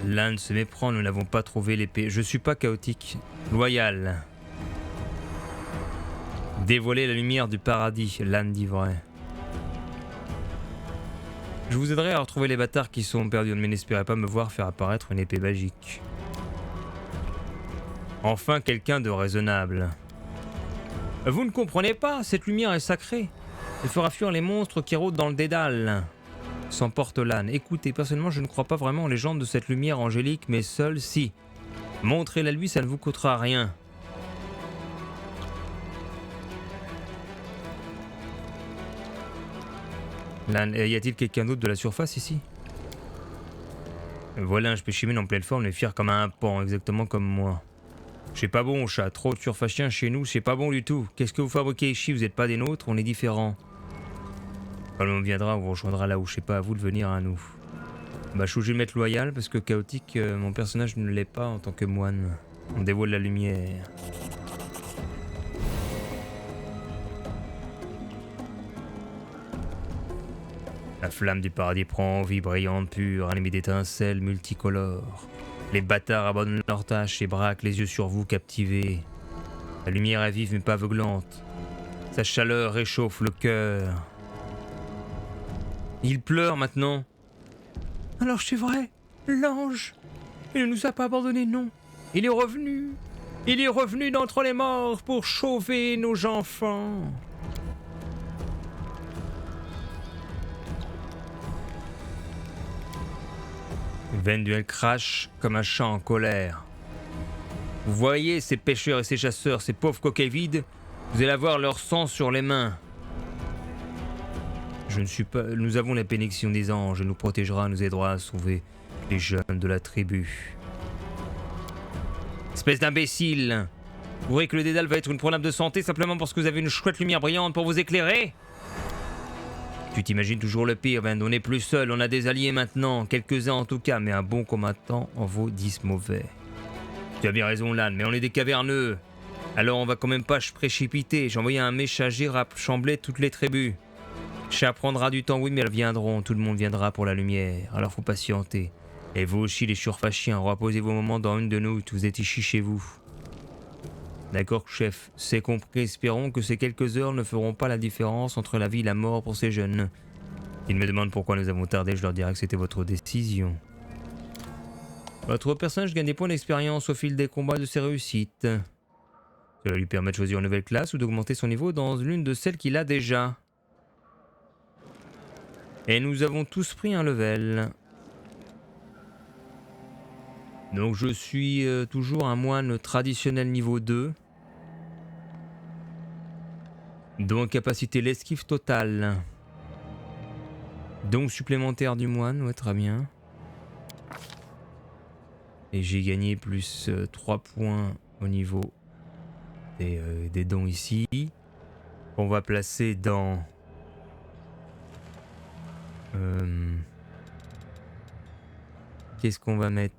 L'Inde se méprend, nous n'avons pas trouvé l'épée. Je suis pas chaotique. Loyal. Dévoiler la lumière du paradis, l'Inde dit vrai. Je vous aiderai à retrouver les bâtards qui sont perdus, mais n'espérez pas me voir faire apparaître une épée magique. Enfin quelqu'un de raisonnable. Vous ne comprenez pas, cette lumière est sacrée. Elle fera fuir les monstres qui rôdent dans le dédale. S'emporte l'âne. Écoutez, personnellement, je ne crois pas vraiment aux légendes de cette lumière angélique, mais seule si. Montrez-la lui, ça ne vous coûtera rien. L'âne, y a-t-il quelqu'un d'autre de la surface ici? Voilà un spécimen en pleine forme, mais fier comme un pan, exactement comme moi. C'est pas bon, chat. Trop de surfaciens chez nous, c'est pas bon du tout. Qu'est-ce que vous fabriquez ici? Vous n'êtes pas des nôtres, on est différents. Quand le moment viendra, on vous rejoindra là où je sais pas à vous de venir à nous. Bah, je suis obligé de mettre loyal parce que chaotique, mon personnage ne l'est pas en tant que moine. On dévoile la lumière. La flamme du paradis prend vie brillante, pure, animée d'étincelles multicolores. Les bâtards abandonnent leurs tâches et braquent les yeux sur vous, captivés. La lumière est vive mais pas aveuglante. Sa chaleur réchauffe le cœur. Il pleure maintenant. Alors c'est vrai, l'ange, il ne nous a pas abandonnés, non. Il est revenu. Il est revenu d'entre les morts pour sauver nos enfants. Venduel crache comme un chat en colère. Vous voyez ces pêcheurs et ces chasseurs, ces pauvres coquilles vides, vous allez avoir leur sang sur les mains. Je ne suis pas... Nous avons la bénédiction des anges, elle nous protégera, nous aidera à sauver les jeunes de la tribu. Espèce d'imbécile! Vous voyez que le dédale va être une problème de santé simplement parce que vous avez une chouette lumière brillante pour vous éclairer? Tu t'imagines toujours le pire, Ben, on n'est plus seul, on a des alliés maintenant, quelques-uns en tout cas, mais un bon combattant en vaut 10 mauvais. Tu as bien raison, l'âne, mais on est des caverneux. Alors on va quand même pas se précipiter, j'ai envoyé un messager chambler toutes les tribus. Ça prendra du temps, oui, mais elles viendront, tout le monde viendra pour la lumière, alors faut patienter. Et vous aussi, les surfachiens, reposez vos moments dans une de nous, vous êtes ici chez vous. D'accord, chef, c'est compris, espérons que ces quelques heures ne feront pas la différence entre la vie et la mort pour ces jeunes. Ils me demandent pourquoi nous avons tardé, je leur dirai que c'était votre décision. Votre personnage gagne des points d'expérience au fil des combats de ses réussites. Cela lui permet de choisir une nouvelle classe ou d'augmenter son niveau dans l'une de celles qu'il a déjà. Et nous avons tous pris un level. Donc je suis toujours un moine traditionnel niveau 2. Donc capacité l'esquive totale. Donc supplémentaire du moine, ouais très bien. Et j'ai gagné plus 3 points au niveau des dons ici. On va placer dans... Qu'est-ce qu'on va mettre?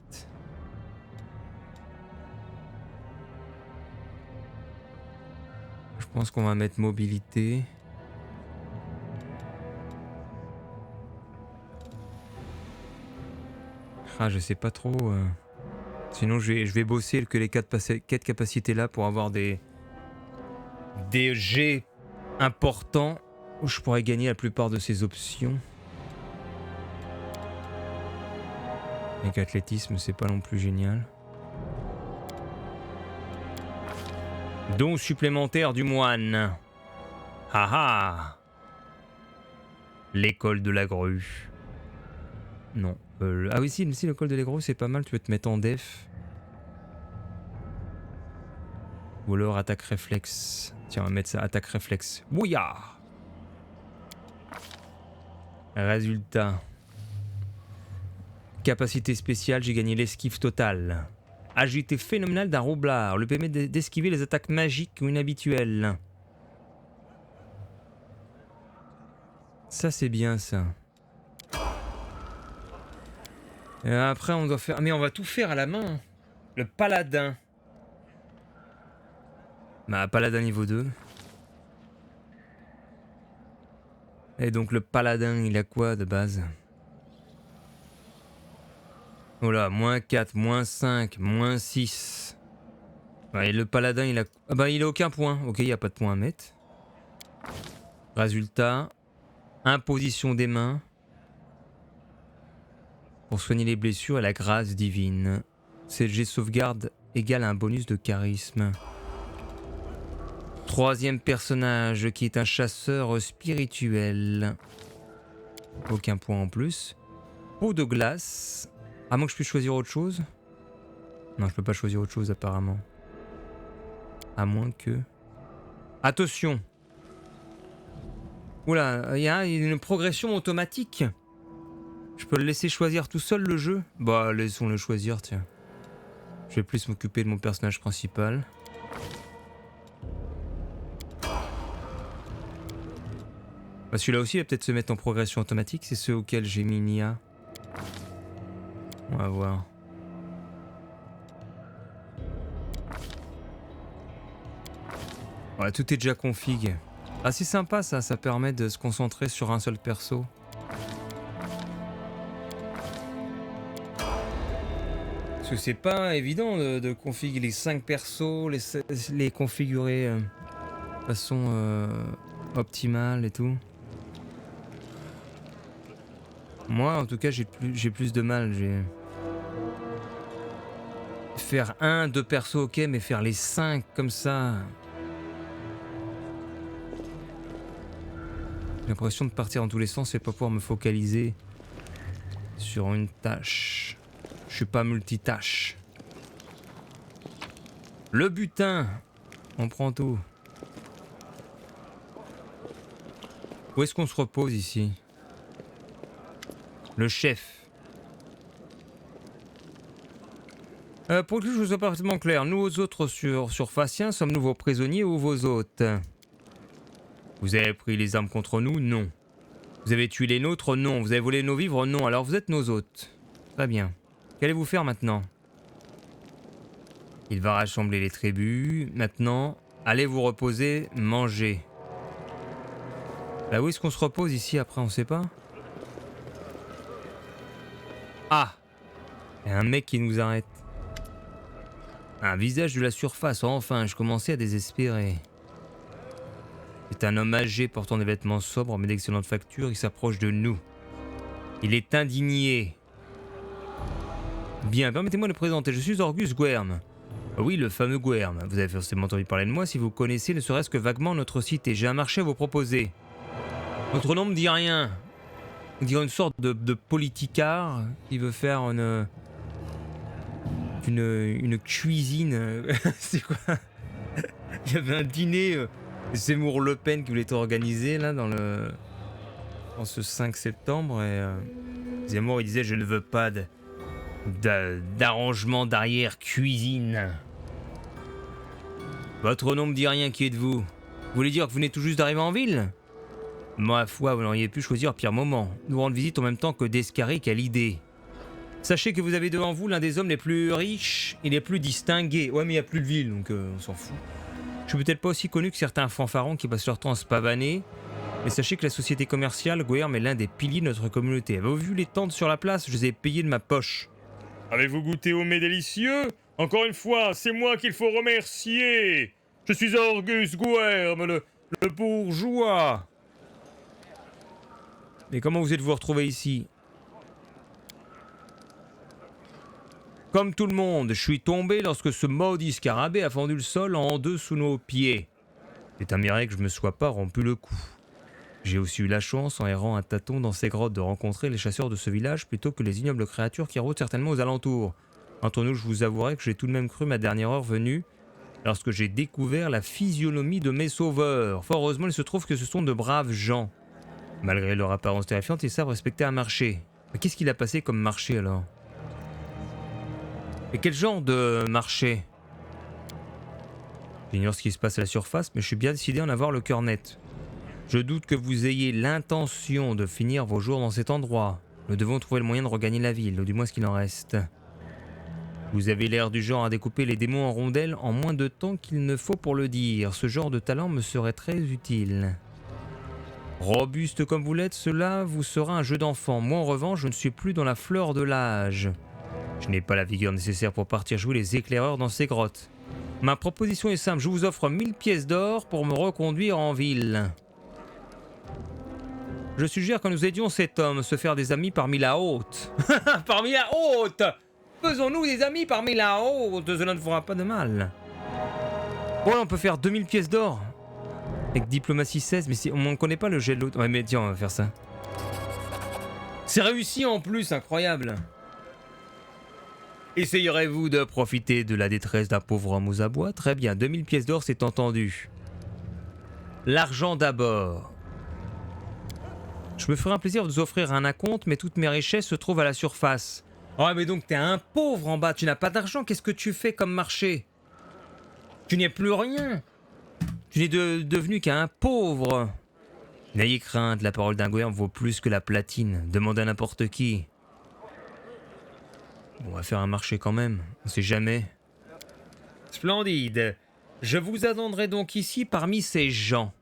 Je pense qu'on va mettre mobilité. Ah, je sais pas trop. Sinon, je vais bosser que les 4 capacités là pour avoir des jets importants où je pourrais gagner la plupart de ces options. Et qu'athlétisme, c'est pas non plus génial. Don supplémentaire du moine. Ah ah! L'école de la grue. Non. Ah oui, si l'école de la grue, c'est pas mal. Tu peux te mettre en def. Ou alors attaque réflexe. Tiens, on va mettre ça, attaque réflexe. Bouya! Résultat. Capacité spéciale, j'ai gagné l'esquive totale. Agilité phénoménale d'un roublard, lui permet d'esquiver les attaques magiques ou inhabituelles. Ça c'est bien ça. Et après on doit faire... Mais on va tout faire à la main. Le paladin. Bah, paladin niveau 2. Et donc le paladin, il a quoi de base? Oh là, moins 4, moins 5, moins 6. Ouais, et le paladin, il a... Ah bah, il a aucun point. Ok, il n'y a pas de point à mettre. Résultat, imposition des mains. Pour soigner les blessures et la grâce divine. CG sauvegarde égale un bonus de charisme. Troisième personnage qui est un chasseur spirituel. Aucun point en plus. Peau de glace. À moins que je puisse choisir autre chose. Non, je peux pas choisir autre chose apparemment. À moins que... Attention. Oula, il y a une progression automatique. Je peux le laisser choisir tout seul le jeu? Bah, laissons-le choisir, tiens. Je vais plus m'occuper de mon personnage principal. Bah, celui-là aussi va peut-être se mettre en progression automatique. C'est ceux auxquels j'ai mis une IA. On va voir. Voilà, tout est déjà config. Ah, c'est sympa ça, ça permet de se concentrer sur un seul perso. Parce que c'est pas évident de configurer les 5 persos, les configurer de façon optimale et tout. Moi en tout cas j'ai plus de mal. Faire 2 persos ok, mais faire les 5 comme ça... J'ai l'impression de partir dans tous les sens et pas pouvoir me focaliser sur une tâche. Je suis pas multitâche. Le butin. On prend tout. Où est-ce qu'on se repose ici? Le chef. Pour que je sois parfaitement clair, nous autres surfaciens sommes-nous vos prisonniers ou vos hôtes? Vous avez pris les armes contre nous? Non. Vous avez tué les nôtres? Non. Vous avez volé nos vivres? Non. Alors vous êtes nos hôtes. Très bien. Qu'allez-vous faire maintenant? Il va rassembler les tribus. Maintenant, allez vous reposer, manger. Là où est-ce qu'on se repose ici après? On sait pas. Ah! Il y a un mec qui nous arrête. Un visage de la surface. Enfin, je commençais à désespérer. C'est un homme âgé portant des vêtements sobres mais d'excellente facture. Il s'approche de nous. Il est indigné. Bien, permettez-moi de présenter. Je suis Orgus Guerme. Oui, le fameux Guerme. Vous avez forcément entendu parler de moi si vous connaissez ne serait-ce que vaguement notre cité. J'ai un marché à vous proposer. Votre nom me dit rien. On dirait une sorte de politicard qui veut faire une cuisine. C'est quoi? Il y avait un dîner... Zemmour Le Pen qui voulait être organisé là dans ce 5 septembre et Zemmour il disait je ne veux pas d'arrangement d'arrière cuisine. Votre nom me dit rien, qui êtes-vous? Vous voulez dire que vous venez tout juste d'arriver en ville? Ma foi, vous n'auriez pu choisir pire moment. Nous rendre visite en même temps que Descarry quelle idée. Sachez que vous avez devant vous l'un des hommes les plus riches et les plus distingués. Ouais mais il n'y a plus de ville donc on s'en fout. Je suis peut-être pas aussi connu que certains fanfarons qui passent leur temps à se pavaner, mais sachez que la société commerciale Guerme est l'un des piliers de notre communauté. Avez-vous vu les tentes sur la place? Je les ai payées de ma poche. Avez-vous goûté au mets délicieux? Encore une fois, c'est moi qu'il faut remercier. Je suis Orgus Guerme, le bourgeois. Mais comment vous êtes-vous retrouvé ici? Comme tout le monde, je suis tombé lorsque ce maudit scarabée a fendu le sol en deux sous nos pieds. C'est un miracle que je me sois pas rompu le cou. J'ai aussi eu la chance, en errant un tâton dans ces grottes, de rencontrer les chasseurs de ce village plutôt que les ignobles créatures qui rôdent certainement aux alentours. Entre nous, je vous avouerai que j'ai tout de même cru ma dernière heure venue lorsque j'ai découvert la physionomie de mes sauveurs. Fort heureusement, il se trouve que ce sont de braves gens. Malgré leur apparence terrifiante, ils savent respecter un marché. Mais qu'est-ce qu'il a passé comme marché alors? Et quel genre de marché? J'ignore ce qui se passe à la surface, mais je suis bien décidé à en avoir le cœur net. Je doute que vous ayez l'intention de finir vos jours dans cet endroit. Nous devons trouver le moyen de regagner la ville, ou du moins ce qu'il en reste. Vous avez l'air du genre à découper les démons en rondelles en moins de temps qu'il ne faut pour le dire. Ce genre de talent me serait très utile. Robuste comme vous l'êtes, cela vous sera un jeu d'enfant. Moi en revanche, je ne suis plus dans la fleur de l'âge. Je n'ai pas la vigueur nécessaire pour partir jouer les éclaireurs dans ces grottes. Ma proposition est simple, je vous offre 1000 pièces d'or pour me reconduire en ville. Je suggère que nous aidions cet homme se faire des amis parmi la haute. Parmi la haute! Faisons-nous des amis parmi la haute, cela ne fera pas de mal. Bon, là, on peut faire 2000 pièces d'or. Avec diplomatie 16, mais si, on ne connaît pas le jet de l'autre. Ouais, mais tiens, on va faire ça. C'est réussi en plus, incroyable. Essayerez-vous de profiter de la détresse d'un pauvre homme aux abois? Très bien, 2000 pièces d'or, c'est entendu. L'argent d'abord. Je me ferai un plaisir de vous offrir un acompte, mais toutes mes richesses se trouvent à la surface. Oh, mais donc t'es un pauvre en bas, tu n'as pas d'argent, qu'est-ce que tu fais comme marché? Tu n'es plus rien. Tu n'es devenu qu'un pauvre. N'ayez crainte, la parole d'un gouverne vaut plus que la platine. Demandez à n'importe qui. Bon, on va faire un marché quand même, on sait jamais. Splendide. Je vous attendrai donc ici parmi ces gens.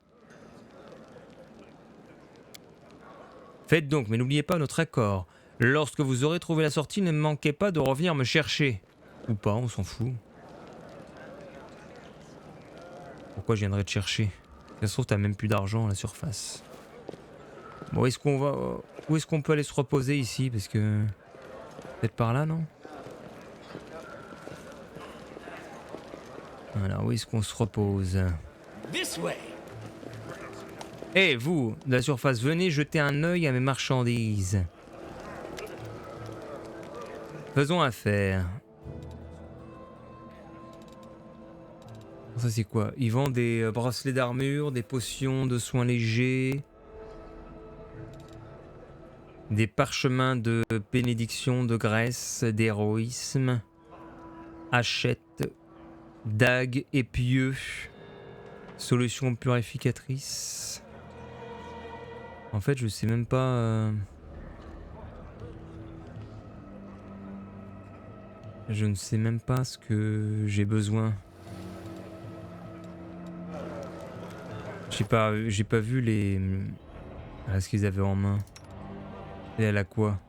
Faites donc, mais n'oubliez pas notre accord. Lorsque vous aurez trouvé la sortie, ne manquez pas de revenir me chercher. Ou pas, on s'en fout. Pourquoi je viendrais te chercher? Ça se trouve, t'as même plus d'argent à la surface. Bon, est-ce qu'on va... Où est-ce qu'on peut aller se reposer ici? Parce que... Peut-être par là, non? Alors, où est-ce qu'on se repose? Eh, vous, de la surface, venez jeter un œil à mes marchandises. Faisons affaire. Ça, c'est quoi? Ils vendent des bracelets d'armure, des potions de soins légers, des parchemins de bénédiction, de grâce, d'héroïsme, hachette, dagues et pieux, solutions purificatrices. En fait, je sais même pas... Je ne sais même pas ce que j'ai besoin. J'ai pas vu les... ce qu'ils avaient en main. Et elle a quoi?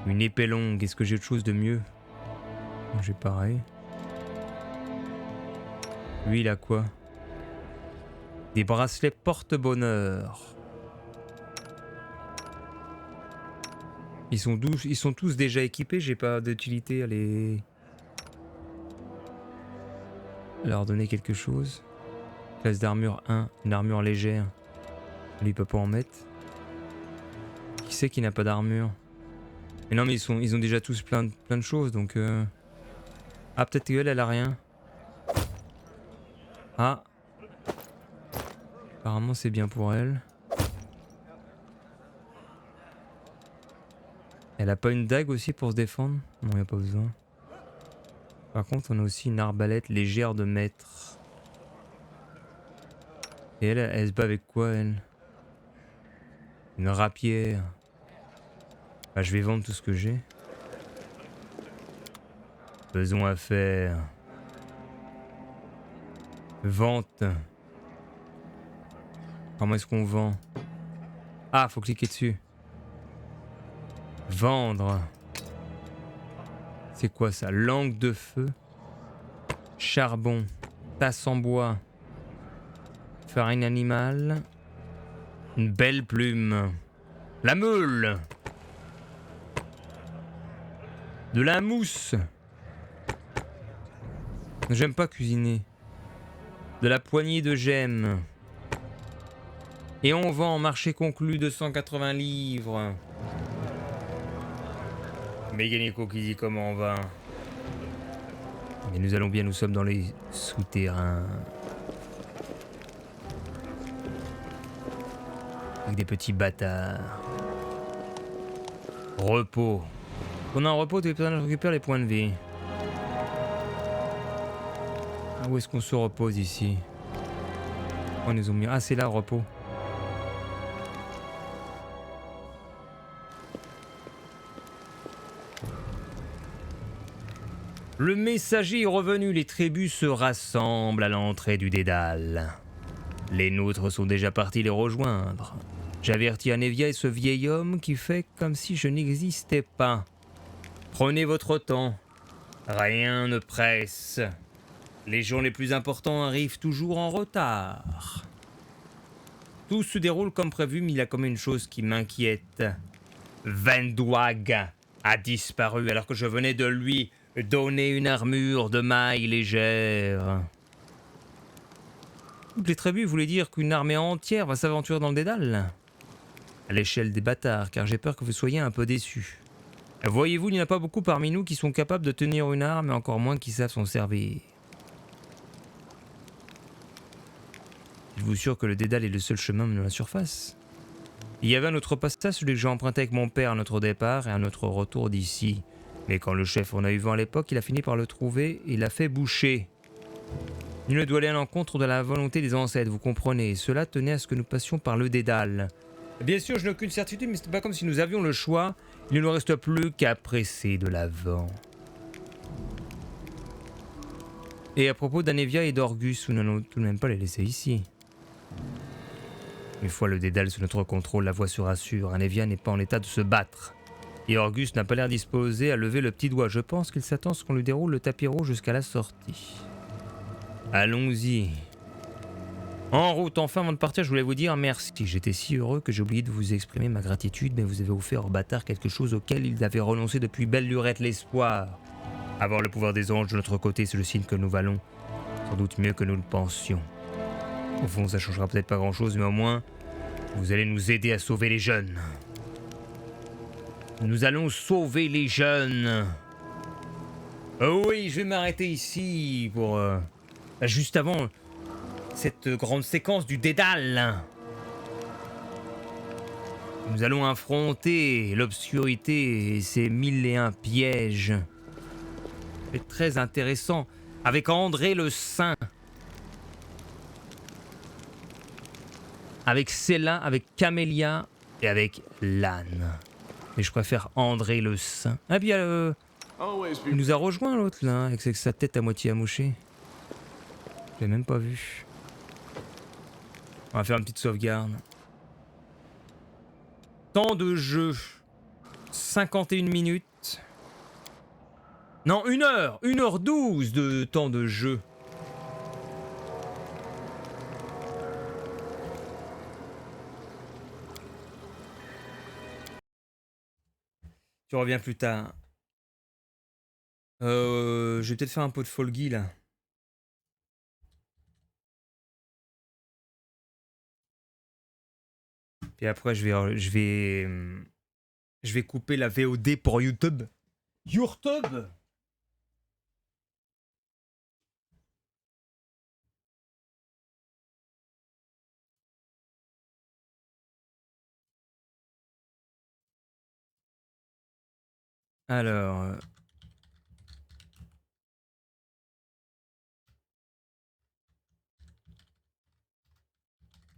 Une épée longue. Est-ce que j'ai autre chose de mieux? J'ai pareil. Lui, il a quoi? Des bracelets porte-bonheur. Ils sont tous déjà équipés. J'ai pas d'utilité à leur donner quelque chose. Classe d'armure 1, une armure légère. Lui, il peut pas en mettre. Qui c'est qui n'a pas d'armure? Mais non, mais ils ont déjà tous plein de choses, donc... Ah, peut-être qu'elle, elle a rien. Ah. Apparemment, c'est bien pour elle. Elle a pas une dague aussi pour se défendre? Non, il n'y a pas besoin. Par contre, on a aussi une arbalète légère de maître. Et elle se bat avec quoi, elle? Une rapière. Bah, je vais vendre tout ce que j'ai. Faisons affaire. Vente. Comment est-ce qu'on vend? Ah, faut cliquer dessus. Vendre. C'est quoi ça? Langue de feu. Charbon. Tasse en bois. Farine animale. Une belle plume. La meule. De la mousse. J'aime pas cuisiner. De la poignée de gemmes. Et on vend en marché conclu 280 livres. Méganico qui dit comment on va. Mais nous allons bien, nous sommes dans les souterrains. Avec des petits bâtards. Repos. On a un repos, tu récupères les points de vie. Où est-ce qu'on se repose ici? Oh, ils nous ont mis... Ah, c'est là, repos. Le messager est revenu, les tribus se rassemblent à l'entrée du dédale. Les nôtres sont déjà partis les rejoindre. J'avertis Anevia et ce vieil homme qui fait comme si je n'existais pas. Prenez votre temps. Rien ne presse. Les gens les plus importants arrivent toujours en retard. Tout se déroule comme prévu, mais il y a comme une chose qui m'inquiète. Vendouag a disparu alors que je venais de lui donner une armure de maille légère. Toutes les tribus voulaient dire qu'une armée entière va s'aventurer dans le dédale. À l'échelle des bâtards, car j'ai peur que vous soyez un peu déçus. Voyez-vous, il n'y en a pas beaucoup parmi nous qui sont capables de tenir une arme et encore moins qui savent s'en servir. Je vous assure que le dédale est le seul chemin menant à la surface. Il y avait un autre passage, celui que j'ai emprunté avec mon père à notre départ et à notre retour d'ici. Mais quand le chef en a eu vent à l'époque, il a fini par le trouver et l'a fait boucher. Il ne doit aller à l'encontre de la volonté des ancêtres, vous comprenez. Et cela tenait à ce que nous passions par le dédale. Bien sûr, je n'ai aucune certitude, mais ce n'est pas comme si nous avions le choix. Il ne nous reste plus qu'à presser de l'avant. Et à propos d'Anevia et d'Orgus, nous n'allons tout de même pas les laisser ici. Une fois le dédale sous notre contrôle, la voie se rassure. Anevia n'est pas en état de se battre. Et Orgus n'a pas l'air disposé à lever le petit doigt. Je pense qu'il s'attend à ce qu'on lui déroule le tapis rouge jusqu'à la sortie. Allons-y. En route, enfin, avant de partir, je voulais vous dire merci. J'étais si heureux que j'ai oublié de vous exprimer ma gratitude, mais vous avez offert au bâtard quelque chose auquel il avait renoncé depuis belle lurette, l'espoir. Avoir le pouvoir des anges de notre côté, c'est le signe que nous valons sans doute mieux que nous le pensions. Au fond, ça changera peut-être pas grand-chose, mais au moins, vous allez nous aider à sauver les jeunes. Nous allons sauver les jeunes. Oh oui, je vais m'arrêter ici pour... juste avant cette grande séquence du dédale. Nous allons affronter l'obscurité et ses 1001 pièges. C'est très intéressant. Avec André le Saint. Avec Cella, avec Camélia et avec l'âne. Mais je préfère André le Saint. Ah bien, il nous a rejoint l'autre là, avec sa tête à moitié amouchée. Je l'ai même pas vu. On va faire une petite sauvegarde. Temps de jeu. 51 minutes. Non, 1 heure. 1h12 de temps de jeu. Tu reviens plus tard. Je vais peut-être faire un pot de Folgi là. Puis après je vais couper la VOD pour YouTube. YouTube. Alors...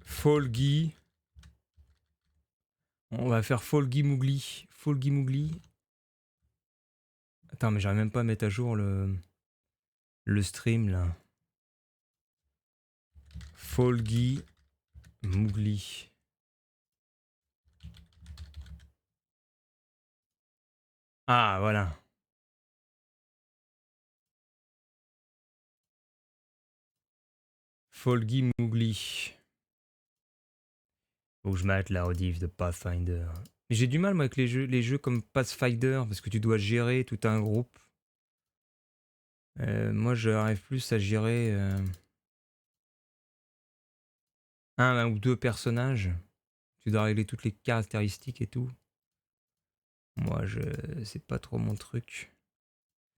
Folgi. On va faire Folgi Mougli. Folgi Mougli. Attends, mais j'arrive même pas à mettre à jour le stream là. Folgi Mougli. Ah, voilà. Folgi Mougli. Faut que je mette la rediff de Pathfinder. Mais j'ai du mal moi avec les jeux comme Pathfinder parce que tu dois gérer tout un groupe. Moi je arrive plus à gérer un ou deux personnages. Tu dois régler toutes les caractéristiques et tout. Moi c'est pas trop mon truc.